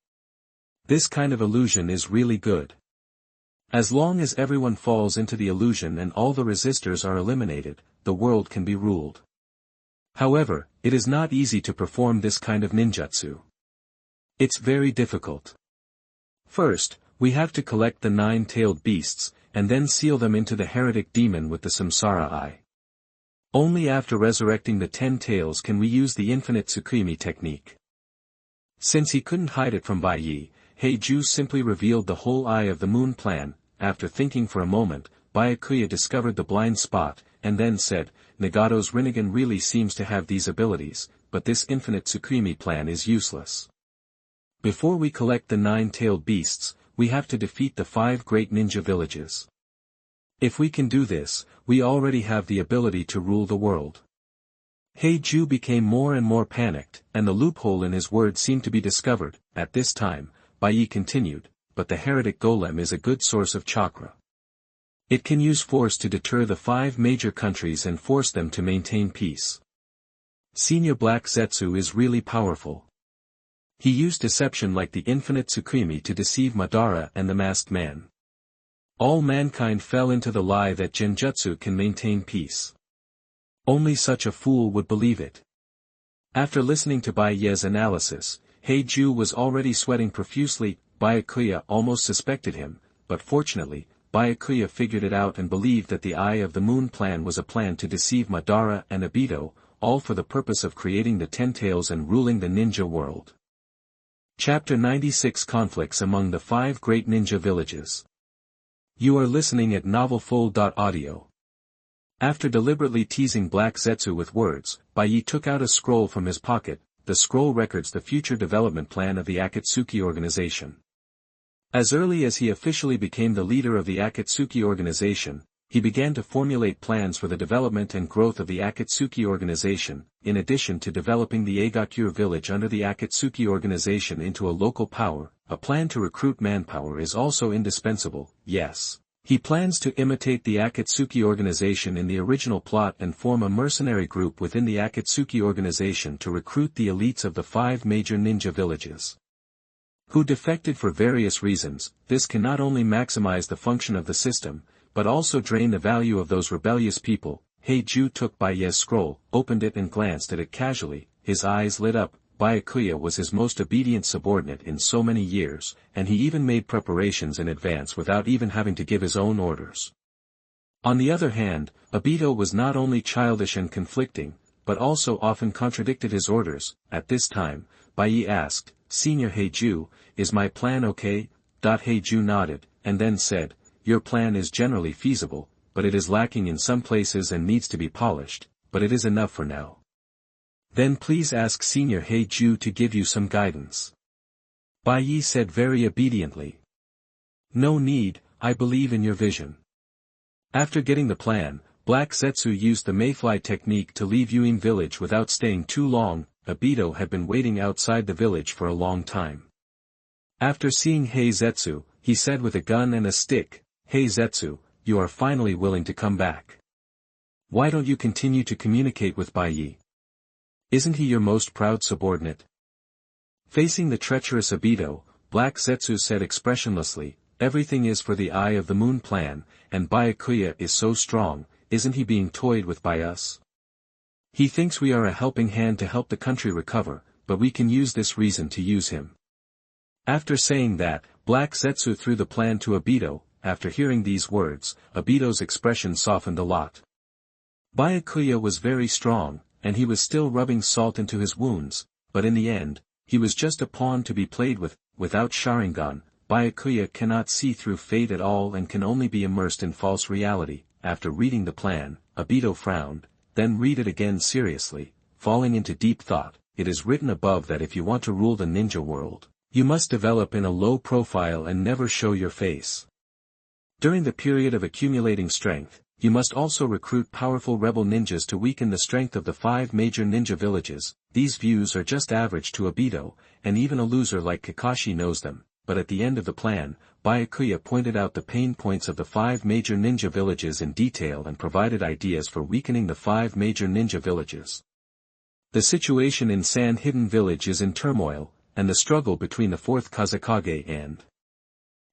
This kind of illusion is really good. As long as everyone falls into the illusion and all the resistors are eliminated, the world can be ruled. However, it is not easy to perform this kind of ninjutsu. It's very difficult. First, we have to collect the 9-tailed beasts, and then seal them into the heretic demon with the Samsara Eye. Only after resurrecting the 10 tails can we use the Infinite Tsukimi technique. Since he couldn't hide it from Bai Ye, Heiju simply revealed the whole Eye of the Moon plan. After thinking for a moment, Byakuya discovered the blind spot, and then said, Nagato's Rinnegan really seems to have these abilities, but this Infinite Tsukimi plan is useless. Before we collect the 9-tailed beasts, we have to defeat the 5 great ninja villages. If we can do this, we already have the ability to rule the world. Heiju became more and more panicked, and the loophole in his words seemed to be discovered. At this time, Bai Ye continued, but the heretic golem is a good source of chakra. It can use force to deter the 5 major countries and force them to maintain peace. Senior Black Zetsu is really powerful. He used deception like the Infinite Tsukimi to deceive Madara and the Masked Man. All mankind fell into the lie that Genjutsu can maintain peace. Only such a fool would believe it. After listening to Bai Ye's analysis, Heiju was already sweating profusely. Byakuya almost suspected him, but fortunately, Byakuya figured it out and believed that the Eye of the Moon plan was a plan to deceive Madara and Obito, all for the purpose of creating the 10 tails and ruling the ninja world. Chapter 96 Conflicts Among the 5 Great Ninja Villages. You are listening at novelfull.audio. After deliberately teasing Black Zetsu with words, Bai Ye took out a scroll from his pocket. The scroll records the future development plan of the Akatsuki organization. As early as he officially became the leader of the Akatsuki organization, he began to formulate plans for the development and growth of the Akatsuki organization, in addition to developing the Byakuya village under the Akatsuki organization into a local power. A plan to recruit manpower is also indispensable, yes. He plans to imitate the Akatsuki organization in the original plot and form a mercenary group within the Akatsuki organization to recruit the elites of the 5 major ninja villages who defected for various reasons. This can not only maximize the function of the system, but also drain the value of those rebellious people. Heiju took Bai Ye's scroll, opened it and glanced at it casually. His eyes lit up. Byakuya was his most obedient subordinate in so many years, and he even made preparations in advance without even having to give his own orders. On the other hand, Obito was not only childish and conflicting, but also often contradicted his orders. At this time, Bai Ye asked, "Senior Heiju, is my plan okay?" Heiju nodded, and then said, "Your plan is generally feasible, but it is lacking in some places and needs to be polished, but it is enough for now. Then please ask Senior Heiju to give you some guidance." Bai Ye said very obediently. "No need, I believe in your vision." After getting the plan, Black Zetsu used the mayfly technique to leave Yuin village without staying too long. Obito had been waiting outside the village for a long time. After seeing Zetsu, he said with a gun and a stick, "Zetsu, you are finally willing to come back. Why don't you continue to communicate with Bai Ye? Isn't he your most proud subordinate?" Facing the treacherous Obito, Black Zetsu said expressionlessly, "Everything is for the Eye of the Moon plan, and Byakuya is so strong, isn't he being toyed with by us? He thinks we are a helping hand to help the country recover, but we can use this reason to use him." After saying that, Black Zetsu threw the plan to Obito. After hearing these words, Obito's expression softened a lot. Byakuya was very strong, and he was still rubbing salt into his wounds, but in the end, he was just a pawn to be played with. Without Sharingan, Byakuya cannot see through fate at all and can only be immersed in false reality. After reading the plan, Obito frowned, then read it again seriously, falling into deep thought. It is written above that if you want to rule the ninja world, you must develop in a low profile and never show your face. During the period of accumulating strength, you must also recruit powerful rebel ninjas to weaken the strength of the 5 major ninja villages. These views are just average to Obito, and even a loser like Kakashi knows them, but at the end of the plan, Byakuya pointed out the pain points of the 5 major ninja villages in detail and provided ideas for weakening the 5 major ninja villages. The situation in Sand Hidden Village is in turmoil, and the struggle between the 4th Kazekage and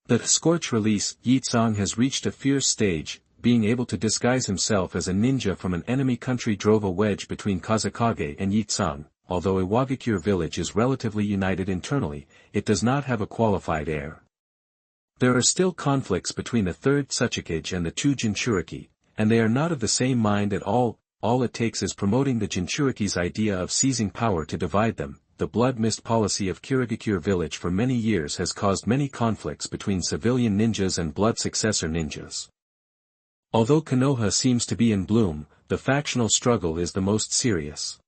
the Scorch release. Yitsong has reached a fierce stage. Being able to disguise himself as a ninja from an enemy country drove a wedge between Kazekage and Yitsong. Although Iwagakure village is relatively united internally, it does not have a qualified heir. There are still conflicts between the 3rd Tsuchikage and the 2 Jinchuriki, and they are not of the same mind at all. All it takes is promoting the Jinchuriki's idea of seizing power to divide them. The blood mist policy of Kirigakure village for many years has caused many conflicts between civilian ninjas and blood successor ninjas. Although Konoha seems to be in bloom, the factional struggle is the most serious.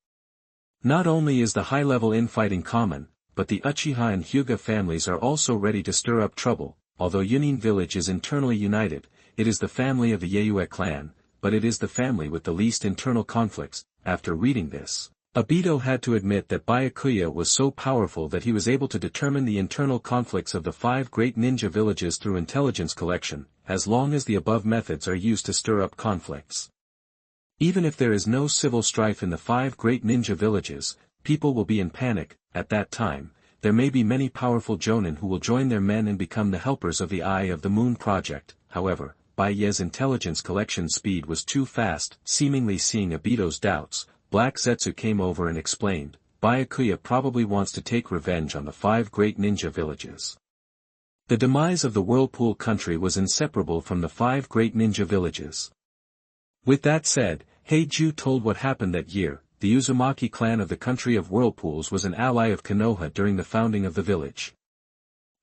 Not only is the high-level infighting common, but the Uchiha and Hyuga families are also ready to stir up trouble. Although Yunin village is internally united, it is the family of the Yayue clan, but it is the family with the least internal conflicts. After reading this, Obito had to admit that Byakuya was so powerful that he was able to determine the internal conflicts of the 5 great ninja villages through intelligence collection, as long as the above methods are used to stir up conflicts. Even if there is no civil strife in the 5 great ninja villages, people will be in panic. At that time, there may be many powerful jonin who will join their men and become the helpers of the Eye of the Moon project. However, Bai Ye's intelligence collection speed was too fast. Seemingly seeing Obito's doubts, Black Zetsu came over and explained, "Byakuya probably wants to take revenge on the 5 great ninja villages." The demise of the Whirlpool country was inseparable from the 5 great ninja villages. With that said, Heiju told what happened that year. the Uzumaki clan of the country of whirlpools was an ally of Konoha during the founding of the village.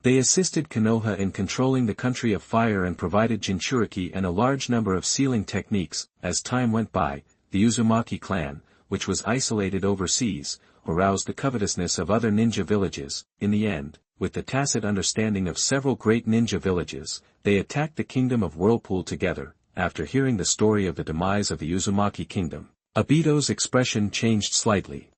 They assisted Konoha in controlling the country of fire and provided Jinchuriki and a large number of sealing techniques. As time went by, the Uzumaki clan, which was isolated overseas, aroused the covetousness of other ninja villages. In the end, with the tacit understanding of several great ninja villages, they attacked the kingdom of Whirlpool together. After hearing the story of the demise of the Uzumaki kingdom, Obito's expression changed slightly.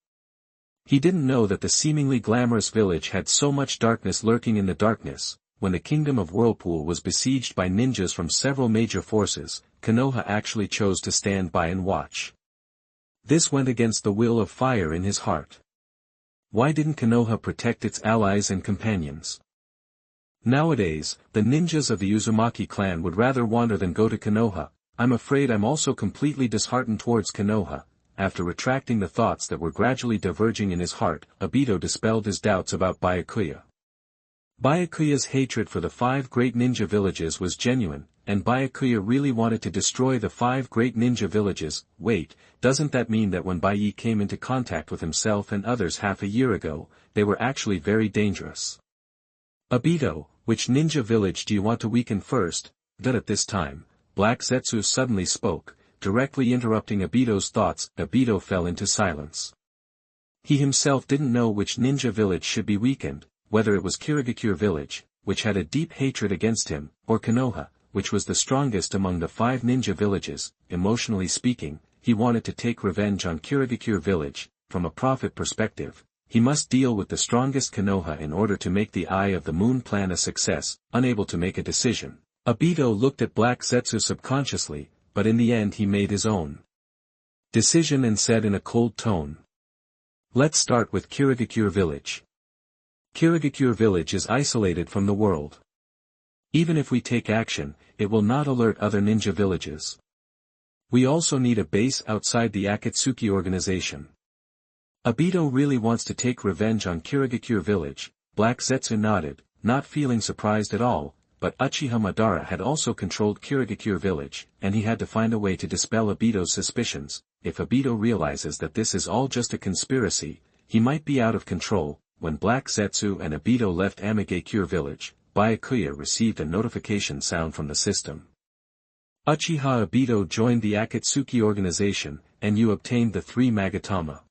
He didn't know that the seemingly glamorous village had so much darkness lurking in the darkness. When the kingdom of Whirlpool was besieged by ninjas from several major forces, Konoha actually chose to stand by and watch. This went against the will of fire in his heart. Why didn't Konoha protect its allies and companions? Nowadays, the ninjas of the Uzumaki clan would rather wander than go to Konoha. I'm afraid I'm also completely disheartened towards Konoha. After retracting the thoughts that were gradually diverging in his heart, Obito dispelled his doubts about Byakuya. Byakuya's hatred for the 5 great ninja villages was genuine, and Byakuya really wanted to destroy the 5 great ninja villages. Wait, doesn't that mean that when Bai Ye came into contact with himself and others half a year ago, they were actually very dangerous? Obito, which ninja village do you want to weaken first? At this time, Black Zetsu suddenly spoke, directly interrupting Obito's thoughts. Obito fell into silence. He himself didn't know which ninja village should be weakened, whether it was Kirigakure village, which had a deep hatred against him, or Konoha, which was the strongest among the 5 ninja villages. Emotionally speaking, he wanted to take revenge on Kirigakure village. From a profit perspective, he must deal with the strongest Konoha in order to make the Eye of the Moon plan a success. Unable to make a decision, Obito looked at Black Zetsu subconsciously, but in the end he made his own decision and said in a cold tone. Let's start with Kirigakure village. Kirigakure village is isolated from the world. Even if we take action, it will not alert other ninja villages. We also need a base outside the Akatsuki organization. Obito really wants to take revenge on Kirigakure village. Black Zetsu nodded, not feeling surprised at all, but Uchiha Madara had also controlled Kirigakure village, and he had to find a way to dispel Obito's suspicions. If Obito realizes that this is all just a conspiracy, he might be out of control. When Black Zetsu and Obito left Amigakure village, Byakuya received a notification sound from the system. Uchiha Obito joined the Akatsuki organization, and you obtained the 3 Magatama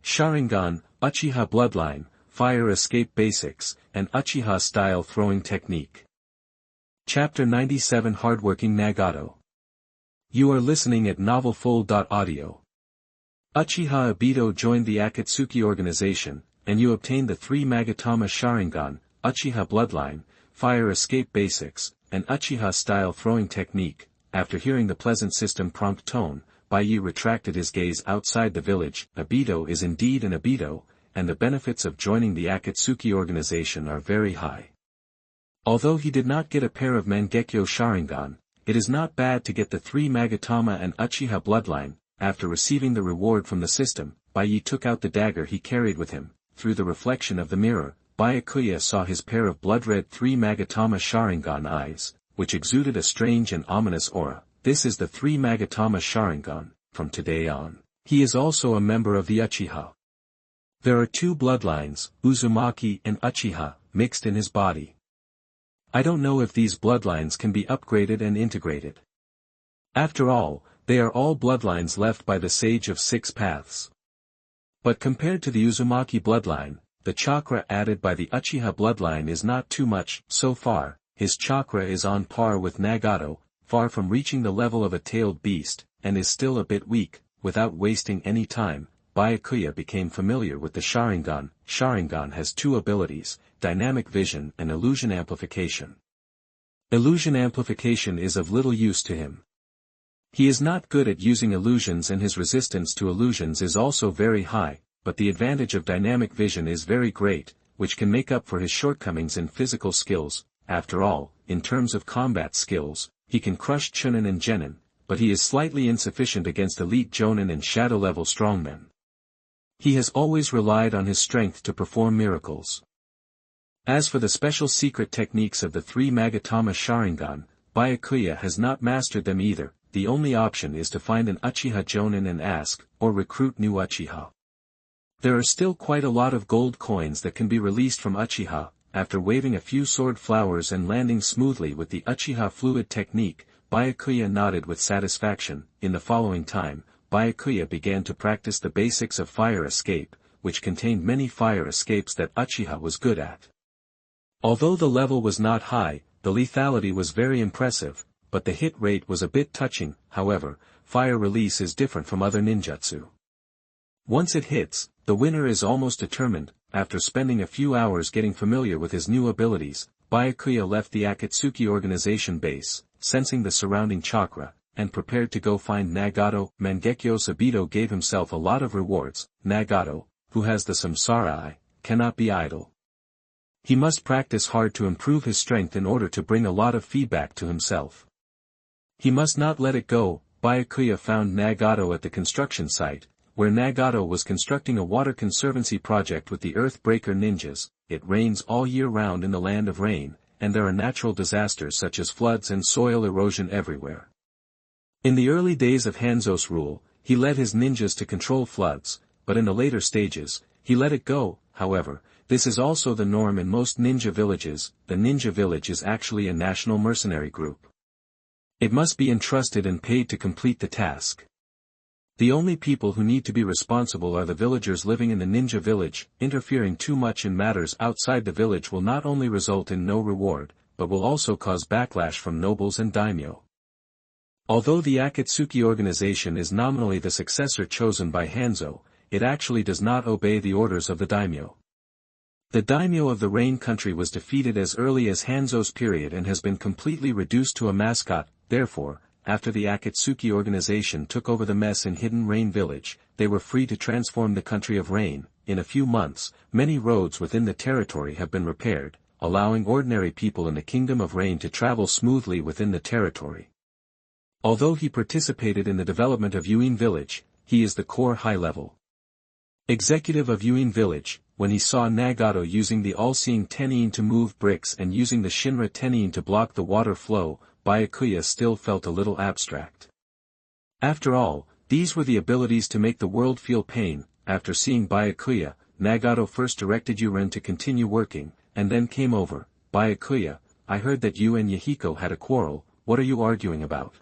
Sharingan, Uchiha Bloodline, Fire Escape Basics, and Uchiha Style Throwing Technique. Chapter 97 Hardworking Nagato. You are listening at novelfull.audio. Uchiha Obito joined the Akatsuki organization, and you obtained the 3 Magatama Sharingan, Uchiha Bloodline, Fire Escape Basics, and Uchiha Style Throwing Technique. After hearing the pleasant system prompt tone, Bai Ye retracted his gaze outside the village. Obito is indeed an Obito, and the benefits of joining the Akatsuki organization are very high. Although he did not get a pair of Mangekyo Sharingan, it is not bad to get the 3 Magatama and Uchiha Bloodline. After receiving the reward from the system, Bai Ye took out the dagger he carried with him. Through the reflection of the mirror, Byakuya saw his pair of blood-red 3 Magatama Sharingan eyes, which exuded a strange and ominous aura. This is the 3 Magatama Sharingan. From today on, he is also a member of the Uchiha. There are 2 bloodlines, Uzumaki and Uchiha, mixed in his body. I don't know if these bloodlines can be upgraded and integrated. After all, they are all bloodlines left by the Sage of 6 Paths. But compared to the Uzumaki bloodline, the chakra added by the Uchiha bloodline is not too much. So far, his chakra is on par with Nagato, far from reaching the level of a tailed beast, and is still a bit weak. Without wasting any time, Byakuya became familiar with the Sharingan. Sharingan has 2 abilities, dynamic vision and illusion amplification. Illusion amplification is of little use to him. He is not good at using illusions and his resistance to illusions is also very high, but the advantage of dynamic vision is very great, which can make up for his shortcomings in physical skills. After all, in terms of combat skills, he can crush Chunin and Genin, but he is slightly insufficient against elite Jonin and shadow-level strongmen. He has always relied on his strength to perform miracles. As for the special secret techniques of the 3 Magatama Sharingan, Byakuya has not mastered them either. the only option is to find an Uchiha Jonin and ask, or recruit new Uchiha. There are still quite a lot of gold coins that can be released from Uchiha. After waving a few sword flowers and landing smoothly with the Uchiha fluid technique, Byakuya nodded with satisfaction. In the following time, Byakuya began to practice the basics of fire escape, which contained many fire escapes that Uchiha was good at. Although the level was not high, the lethality was very impressive, but the hit rate was a bit touching. However, fire release is different from other ninjutsu. Once it hits, the winner is almost determined. After spending a few hours getting familiar with his new abilities, Byakuya left the Akatsuki organization base, sensing the surrounding chakra, and prepared to go find Nagato. Mangekyou's Obito gave himself a lot of rewards. Nagato, who has the samsara eye, cannot be idle. He must practice hard to improve his strength in order to bring a lot of feedback to himself. He must not let it go. Byakuya found Nagato at the construction site, where Nagato was constructing a water conservancy project with the Earthbreaker ninjas. It rains all year round in the land of rain, and there are natural disasters such as floods and soil erosion everywhere. In the early days of Hanzo's rule, he led his ninjas to control floods, but in the later stages, he let it go. However, this is also the norm in most ninja villages. The ninja village is actually a national mercenary group. It must be entrusted and paid to complete the task. The only people who need to be responsible are the villagers living in the ninja village. Interfering too much in matters outside the village will not only result in no reward, but will also cause backlash from nobles and daimyo. Although the Akatsuki organization is nominally the successor chosen by Hanzo, it actually does not obey the orders of the daimyo. The daimyo of the Rain country was defeated as early as Hanzo's period and has been completely reduced to a mascot. Therefore, after the Akatsuki organization took over the mess in Hidden Rain Village, they were free to transform the country of Rain. In a few months, many roads within the territory have been repaired, allowing ordinary people in the Kingdom of Rain to travel smoothly within the territory. Although he participated in the development of Yuin Village, he is the core high-level executive of Yuin Village. When he saw Nagato using the all-seeing Tenin to move bricks and using the Shinra Tenin to block the water flow, Byakuya still felt a little abstract. After all, these were the abilities to make the world feel pain. After seeing Byakuya, Nagato first directed Yuren to continue working, and then came over. Byakuya, I heard that you and Yahiko had a quarrel. What are you arguing about?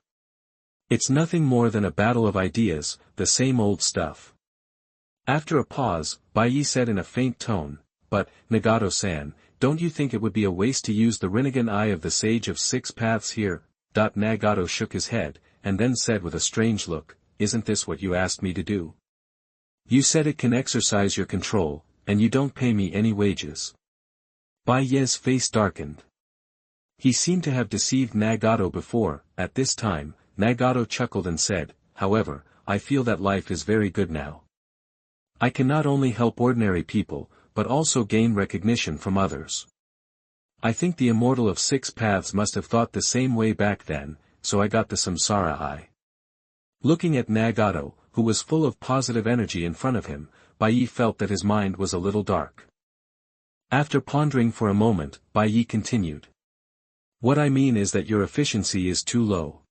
It's nothing more than a battle of ideas, the same old stuff. After a pause, Bai Ye said in a faint tone, but, Nagato-san, don't you think it would be a waste to use the Rinnegan Eye of the Sage of Six Paths here? Nagato shook his head, and then said with a strange look, isn't this what you asked me to do? You said it can exercise your control, and you don't pay me any wages. Bai Ye's face darkened. He seemed to have deceived Nagato before. At this time, Nagato chuckled and said, however, I feel that life is very good now. I can not only help ordinary people, but also gain recognition from others. I think the immortal of Six Paths must have thought the same way back then, so I got the samsara eye. Looking at Nagato, who was full of positive energy in front of him, Bai Ye felt that his mind was a little dark. After pondering for a moment, Bai Ye continued. What I mean is that your efficiency is too low.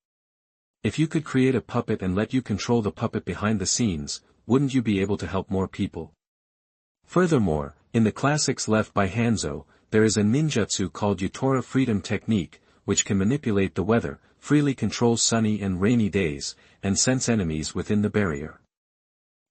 If you could create a puppet and let you control the puppet behind the scenes, wouldn't you be able to help more people? Furthermore, in the classics left by Hanzo, there is a ninjutsu called Yutora Freedom Technique, which can manipulate the weather, freely control sunny and rainy days, and sense enemies within the barrier.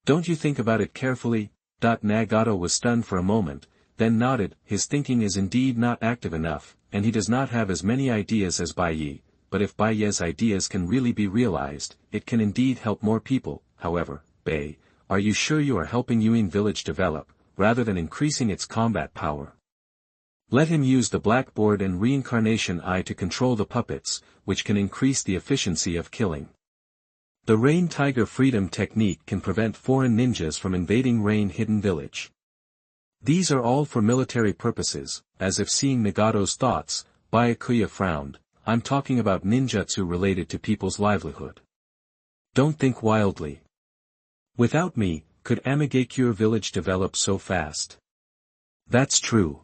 Don't you think about it carefully? Nagato was stunned for a moment, then nodded. His thinking is indeed not active enough, and he does not have as many ideas as Bai Ye, but if Bai Ye's ideas can really be realized, it can indeed help more people. However, Bai, are you sure you are helping Yuin Village develop, rather than increasing its combat power? Let him use the blackboard and reincarnation eye to control the puppets, which can increase the efficiency of killing. The Rain Tiger Freedom Technique can prevent foreign ninjas from invading Rain Hidden Village. These are all for military purposes. As if seeing Nagato's thoughts, Byakuya frowned. I'm talking about ninjutsu related to people's livelihood. Don't think wildly. Without me, could Amigakure village develop so fast? That's true.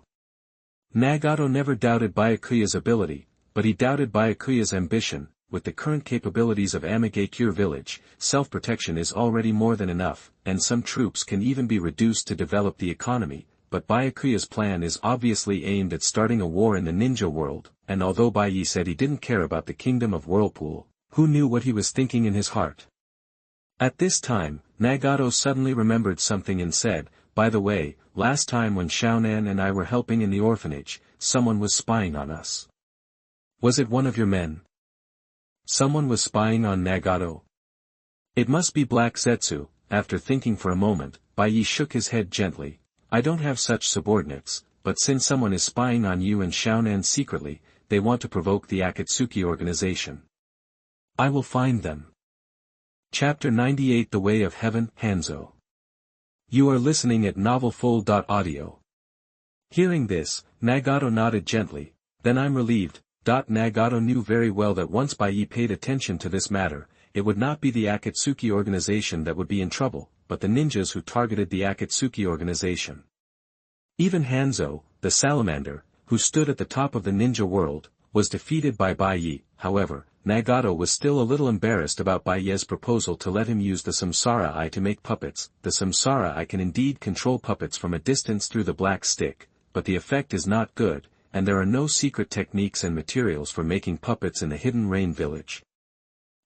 Nagato never doubted Byakuya's ability, but he doubted Byakuya's ambition. with the current capabilities of Amigakure village, self-protection is already more than enough, and some troops can even be reduced to develop the economy, but Byakuya's plan is obviously aimed at starting a war in the ninja world, and although Bai Ye said he didn't care about the kingdom of Whirlpool, who knew what he was thinking in his heart? At this time, Nagato suddenly remembered something and said, "By the way, last time when Xiaonan and I were helping in the orphanage, someone was spying on us. Was it one of your men?" Someone was spying on Nagato? It must be Black Zetsu. After thinking for a moment, Bai Ye shook his head gently. "I don't have such subordinates, but since someone is spying on you and Xiaonan secretly, they want to provoke the Akatsuki organization. I will find them." Chapter 98 The Way of Heaven, Hanzo. You are listening at novelfull.audio. Hearing this, Nagato nodded gently. "Then I'm relieved." Nagato knew very well that once Bai Ye paid attention to this matter, it would not be the Akatsuki organization that would be in trouble, but the ninjas who targeted the Akatsuki organization. Even Hanzo, the salamander, who stood at the top of the ninja world, was defeated by Bai Ye. However, Nagato was still a little embarrassed about Bai Ye's proposal to let him use the Samsara Eye to make puppets. The Samsara Eye can indeed control puppets from a distance through the black stick, but the effect is not good, and there are no secret techniques and materials for making puppets in the Hidden Rain village.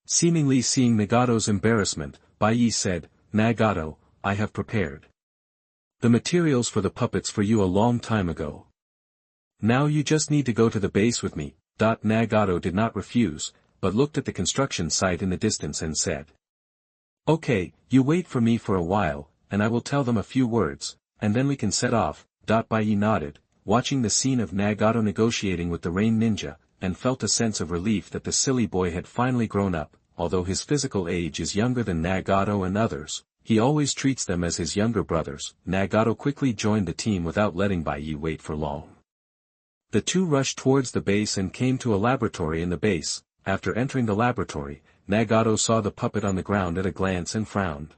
Seemingly seeing Nagato's embarrassment, Bai Ye said, "Nagato, I have prepared the materials for the puppets for you a long time ago. Now you just need to go to the base with me." Nagato did not refuse, but looked at the construction site in the distance and said, "Okay, you wait for me for a while, and I will tell them a few words, and then we can set off." Bai Ye nodded, watching the scene of Nagato negotiating with the Rain Ninja, and felt a sense of relief that the silly boy had finally grown up. Although his physical age is younger than Nagato and others, he always treats them as his younger brothers. Nagato quickly joined the team without letting Bai Ye wait for long. The two rushed towards the base and came to a laboratory in the base. After entering the laboratory, Nagato saw the puppet on the ground at a glance and frowned.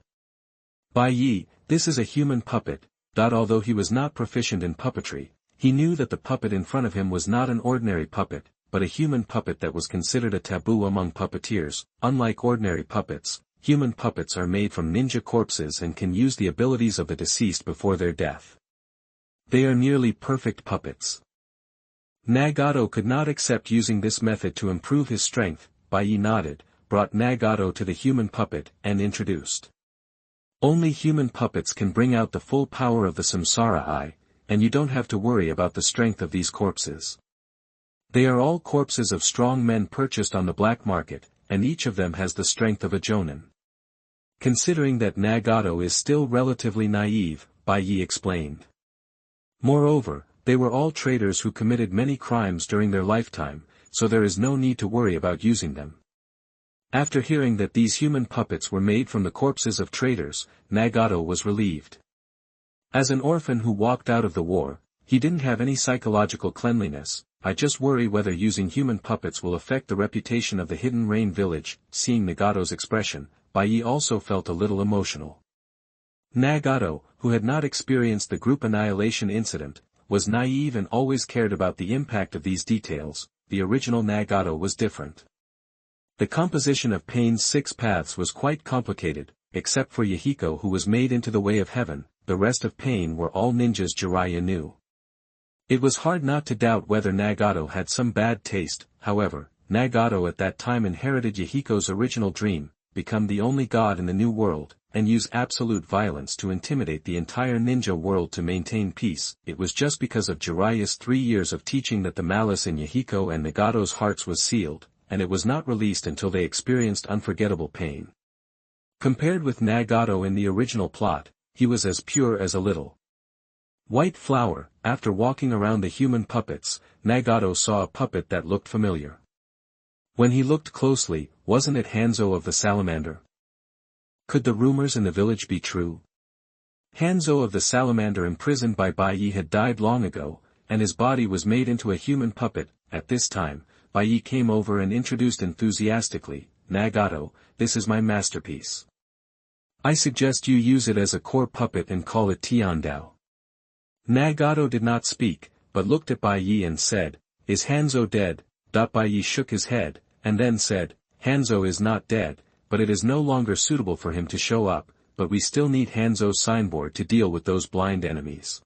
"Bai Ye, this is a human puppet." Although he was not proficient in puppetry, he knew that the puppet in front of him was not an ordinary puppet, but a human puppet that was considered a taboo among puppeteers. Unlike ordinary puppets, human puppets are made from ninja corpses and can use the abilities of the deceased before their death. They are nearly perfect puppets. Nagato could not accept using this method to improve his strength. Bai Ye nodded, brought Nagato to the human puppet, and introduced. "Only human puppets can bring out the full power of the Samsara Eye, and you don't have to worry about the strength of these corpses. They are all corpses of strong men purchased on the black market, and each of them has the strength of a jonin." Considering that Nagato is still relatively naive, Bai Ye explained. "Moreover, they were all traitors who committed many crimes during their lifetime, so there is no need to worry about using them." After hearing that these human puppets were made from the corpses of traitors, Nagato was relieved. As an orphan who walked out of the war, he didn't have any psychological cleanliness. "I just worry whether using human puppets will affect the reputation of the Hidden Rain village." Seeing Nagato's expression, Bai Ye also felt a little emotional. Nagato, who had not experienced the group annihilation incident, was naive and always cared about the impact of these details. The original Nagato was different. The composition of Pain's 6 paths was quite complicated, except for Yahiko, who was made into the Way of Heaven. The rest of Pain were all ninjas Jiraiya knew. It was hard not to doubt whether Nagato had some bad taste. However, Nagato at that time inherited Yahiko's original dream, become the only god in the new world, and use absolute violence to intimidate the entire ninja world to maintain peace. It was just because of Jiraiya's 3 years of teaching that the malice in Yahiko and Nagato's hearts was sealed, and it was not released until they experienced unforgettable pain. Compared with Nagato in the original plot, he was as pure as a little white flower. After walking around the human puppets, Nagato saw a puppet that looked familiar. When he looked closely, wasn't it Hanzo of the salamander? Could the rumors in the village be true? Hanzo of the salamander, imprisoned by Bai Ye, had died long ago, and his body was made into a human puppet. At this time, Bai Ye came over and introduced enthusiastically, "Nagato, this is my masterpiece. I suggest you use it as a core puppet and call it Tiandao." Nagato did not speak, but looked at Bai Ye and said, "Is Hanzo dead?" Bai Ye shook his head, and then said, Hanzo is not dead, but it is no longer suitable for him to show up, but we still need Hanzo's signboard to deal with those blind enemies.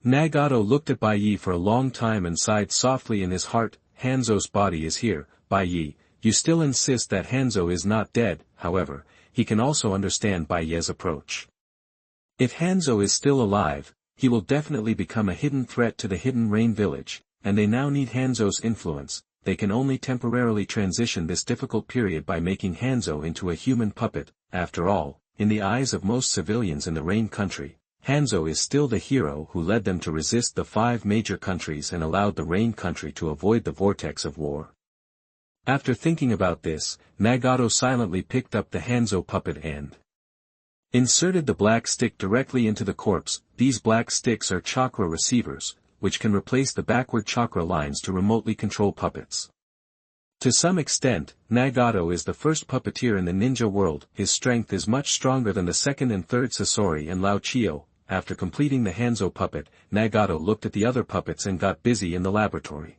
Nagato looked at Bai Ye for a long time and sighed softly in his heart. Hanzo's body is here, Bai Ye. You still insist that Hanzo is not dead. However, he can also understand Bai Ye's approach. If Hanzo is still alive, he will definitely become a hidden threat to the Hidden Rain village, and they now need Hanzo's influence. They can only temporarily transition this difficult period by making Hanzo into a human puppet. After all, in the eyes of most civilians in the Rain country, Hanzo is still the hero who led them to resist the 5 major countries and allowed the Rain country to avoid the vortex of war. After thinking about this, Nagato silently picked up the Hanzo puppet and inserted the black stick directly into the corpse. These black sticks are chakra receivers, which can replace the backward chakra lines to remotely control puppets. To some extent, Nagato is the first puppeteer in the ninja world. His strength is much stronger than the second and third Sasori and Lao Chio. After completing the Hanzo puppet, Nagato looked at the other puppets and got busy in the laboratory.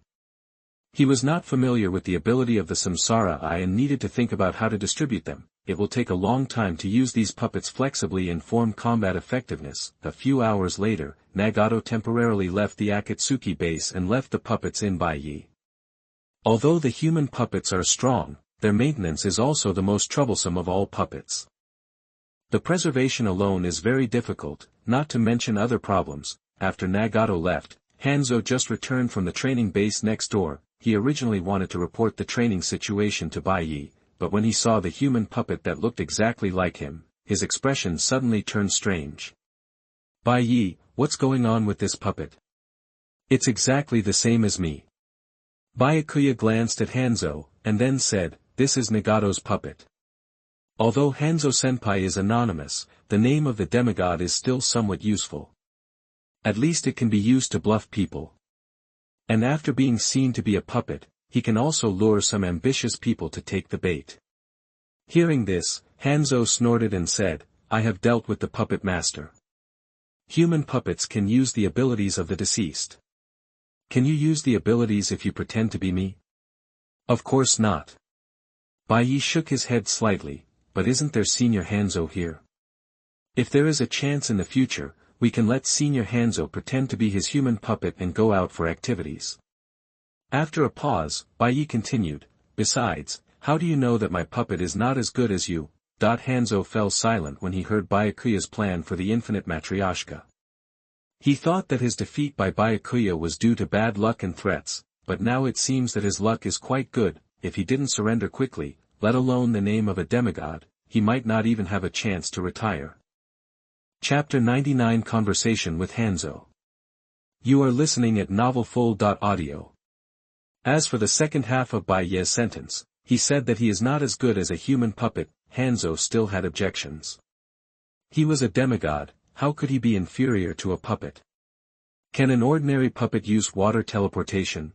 He was not familiar with the ability of the Samsara Eye and needed to think about how to distribute them. It will take a long time to use these puppets flexibly and form combat effectiveness. A few hours later, Nagato temporarily left the Akatsuki base and left the puppets in Bai Ye. Although the human puppets are strong, their maintenance is also the most troublesome of all puppets. The preservation alone is very difficult, not to mention other problems. After Nagato left, Hanzo just returned from the training base next door. He originally wanted to report the training situation to Bai Ye, but when he saw the human puppet that looked exactly like him, his expression suddenly turned strange. Bai Ye, what's going on with this puppet? It's exactly the same as me. Byakuya glanced at Hanzo, and then said, this is Nagato's puppet. Although Hanzo-senpai is anonymous, the name of the demigod is still somewhat useful. At least it can be used to bluff people. And after being seen to be a puppet, he can also lure some ambitious people to take the bait. Hearing this, Hanzo snorted and said, I have dealt with the puppet master. Human puppets can use the abilities of the deceased. Can you use the abilities if you pretend to be me? Of course not. Bai Ye shook his head slightly, but isn't there Senior Hanzo here? If there is a chance in the future, we can let Senior Hanzo pretend to be his human puppet and go out for activities. After a pause, Bai Ye continued, besides, how do you know that my puppet is not as good as you? Hanzo fell silent when he heard Byakuya's plan for the infinite matryoshka. He thought that his defeat by Byakuya was due to bad luck and threats, but now it seems that his luck is quite good. If he didn't surrender quickly, let alone the name of a demigod, he might not even have a chance to retire. Chapter 99 Conversation with Hanzo. You are listening at novelfull.audio. As for the second half of Bai Ye's sentence, he said that he is not as good as a human puppet. Hanzo still had objections. He was a demigod, how could he be inferior to a puppet? Can an ordinary puppet use water teleportation?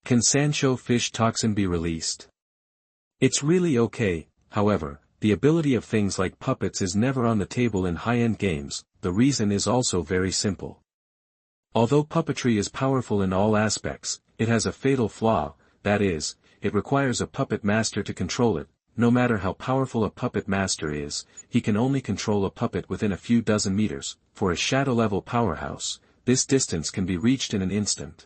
Can Sancho fish toxin be released? It's really okay. However, the ability of things like puppets is never on the table in high-end games. The reason is also very simple. Although puppetry is powerful in all aspects, it has a fatal flaw, that is, it requires a puppet master to control it. No matter how powerful a puppet master is, he can only control a puppet within a few dozen meters. For a shadow-level powerhouse, this distance can be reached in an instant.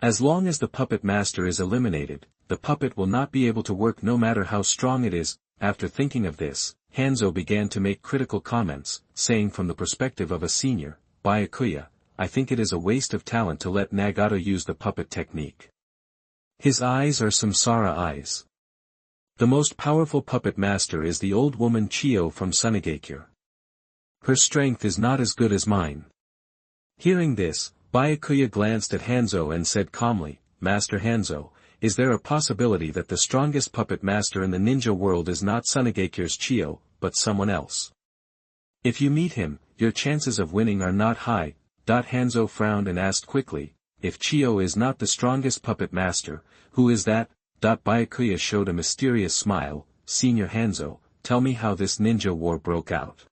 As long as the puppet master is eliminated, the puppet will not be able to work no matter how strong it is. After thinking of this, Hanzo began to make critical comments, saying from the perspective of a senior, Byakuya, I think it is a waste of talent to let Nagato use the puppet technique. His eyes are samsara eyes. The most powerful puppet master is the old woman Chio from Sunigakure. Her strength is not as good as mine. Hearing this, Byakuya glanced at Hanzo and said calmly, Master Hanzo, is there a possibility that the strongest puppet master in the ninja world is not Sunigakure's Chio, but someone else? If you meet him, your chances of winning are not high. Hanzo frowned and asked quickly, if Chio is not the strongest puppet master, who is that? Byakuya showed a mysterious smile, Senior Hanzo, tell me how this ninja war broke out.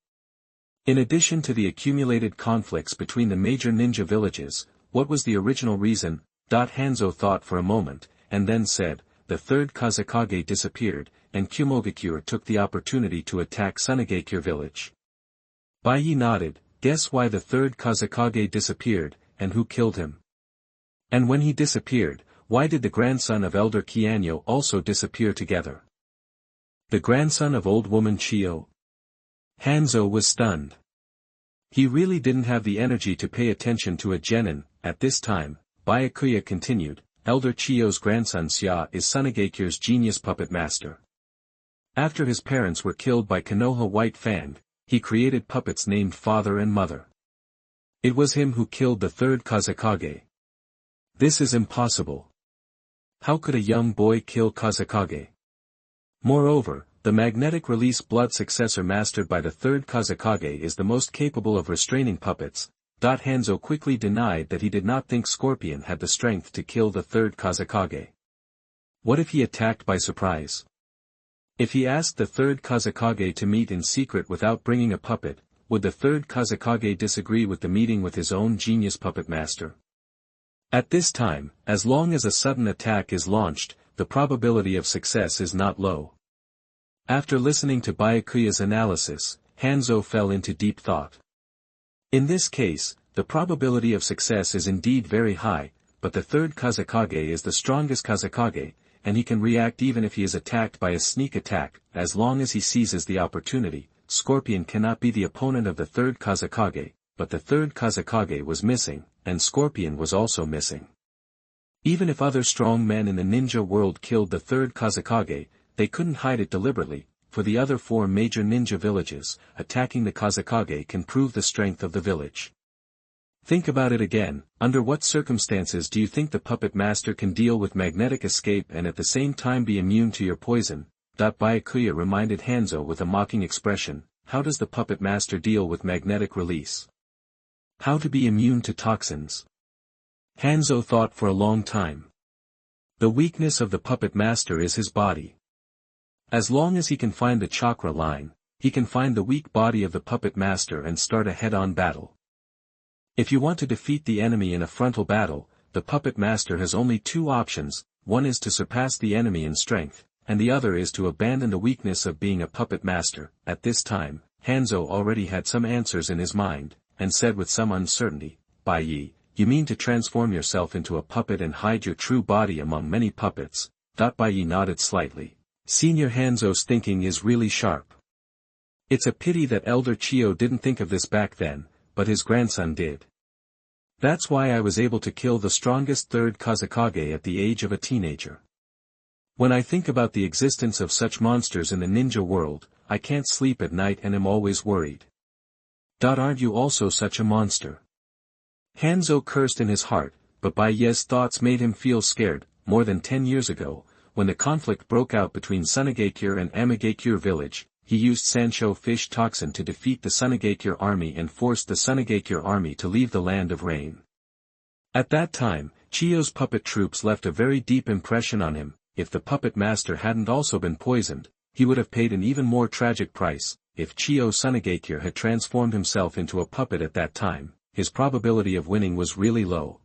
In addition to the accumulated conflicts between the major ninja villages, what was the original reason? Hanzo thought for a moment, and then said, the third Kazekage disappeared, and Kumogakure took the opportunity to attack Sunagakure village. Bai Ye nodded. Guess why the third Kazekage disappeared, and who killed him? And when he disappeared, why did the grandson of Elder Kianyo also disappear together? The grandson of old woman Chiyo? Hanzo was stunned. He really didn't have the energy to pay attention to a genin. At this time, Byakuya continued, Elder Chiyo's grandson Xia is Sunagakure's genius puppet master. After his parents were killed by Konoha White Fang, he created puppets named Father and Mother. It was him who killed the third Kazekage. This is impossible. How could a young boy kill Kazekage? Moreover, the magnetic release blood successor mastered by the third Kazekage is the most capable of restraining puppets. Hanzo quickly denied that he did not think Scorpion had the strength to kill the third Kazekage. What if he attacked by surprise? If he asked the third Kazekage to meet in secret without bringing a puppet, would the third Kazekage disagree with the meeting with his own genius puppet master? At this time, as long as a sudden attack is launched, the probability of success is not low. After listening to Byakuya's analysis, Hanzo fell into deep thought. In this case, the probability of success is indeed very high, but the third Kazekage is the strongest Kazekage, and he can react even if he is attacked by a sneak attack. As long as he seizes the opportunity. Scorpion cannot be the opponent of the third Kazekage, but the third Kazekage was missing, and Scorpion was also missing. Even if other strong men in the ninja world killed the third Kazekage, they couldn't hide it deliberately. For the other 4 major ninja villages, attacking the Kazekage can prove the strength of the village. Think about it again, under what circumstances do you think the puppet master can deal with magnetic escape and at the same time be immune to your poison? Byakuya reminded Hanzo with a mocking expression, how does the puppet master deal with magnetic release? How to be immune to toxins? Hanzo thought for a long time. The weakness of the puppet master is his body. As long as he can find the chakra line, he can find the weak body of the puppet master and start a head-on battle. If you want to defeat the enemy in a frontal battle, the puppet master has only 2 options. One is to surpass the enemy in strength, and the other is to abandon the weakness of being a puppet master. At this time, Hanzo already had some answers in his mind, and said with some uncertainty, Bai Ye, you mean to transform yourself into a puppet and hide your true body among many puppets? Bai Ye nodded slightly. Senior Hanzo's thinking is really sharp. It's a pity that Elder Chiyo didn't think of this back then, but his grandson did. That's why I was able to kill the strongest third Kazekage at the age of a teenager. When I think about the existence of such monsters in the ninja world, I can't sleep at night and am always worried. Aren't you also such a monster? Hanzo cursed in his heart, but Bai Ye's thoughts made him feel scared. More than 10 years ago, when the conflict broke out between Sunagakure and Amagakure village, he used Sansho fish toxin to defeat the Sunagakure army and forced the Sunagakure army to leave the land of rain. At that time, Chiyo's puppet troops left a very deep impression on him. If the puppet master hadn't also been poisoned, he would have paid an even more tragic price. If Chiyo Sunagakure had transformed himself into a puppet at that time, his probability of winning was really low.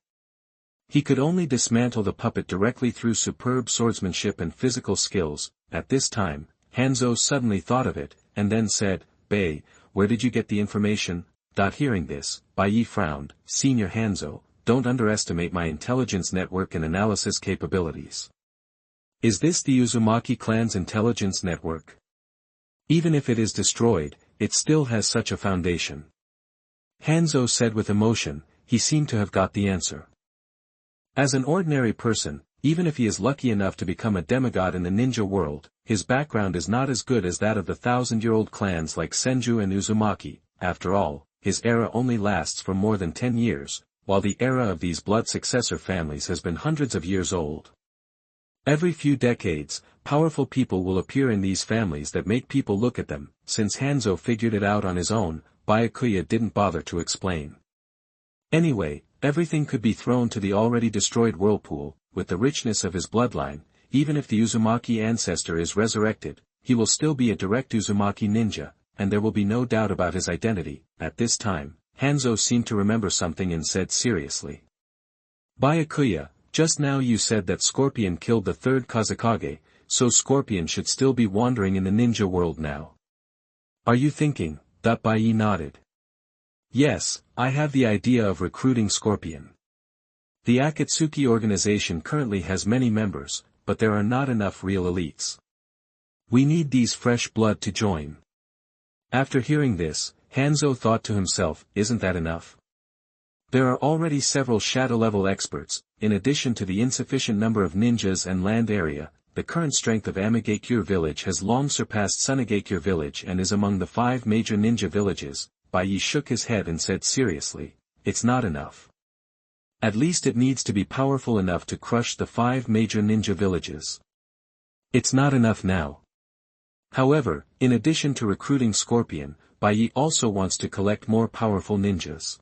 He could only dismantle the puppet directly through superb swordsmanship and physical skills. At this time, Hanzo suddenly thought of it, and then said, Bai, where did you get the information? Hearing this, Bai Ye frowned. Senior Hanzo, don't underestimate my intelligence network and analysis capabilities. Is this the Uzumaki clan's intelligence network? Even if it is destroyed, it still has such a foundation. Hanzo said with emotion. He seemed to have got the answer. As an ordinary person, even if he is lucky enough to become a demigod in the ninja world, his background is not as good as that of the 1,000-year-old clans like Senju and Uzumaki. After all, his era only lasts for more than 10 years, while the era of these blood successor families has been hundreds of years old. Every few decades, powerful people will appear in these families that make people look at them. Since Hanzo figured it out on his own, Byakuya didn't bother to explain. Anyway, everything could be thrown to the already destroyed whirlpool. With the richness of his bloodline, even if the Uzumaki ancestor is resurrected, he will still be a direct Uzumaki ninja, and there will be no doubt about his identity. At this time, Hanzo seemed to remember something and said seriously. Byakuya, Just now you said that Scorpion killed the third Kazekage, so Scorpion should still be wandering in the ninja world now. Are you thinking? Bai Ye nodded. Yes, I have the idea of recruiting Scorpion. The Akatsuki organization currently has many members, but there are not enough real elites. We need these fresh blood to join. After hearing this, Hanzo thought to himself, isn't that enough? There are already several shadow-level experts, in addition to the insufficient number of ninjas and land area. The current strength of Amigakure village has long surpassed Sunagakure village and is among the 5 major ninja villages. Bai Ye shook his head and said seriously, it's not enough. At least it needs to be powerful enough to crush the 5 major ninja villages. It's not enough now. However, in addition to recruiting Scorpion, Bai Ye also wants to collect more powerful ninjas.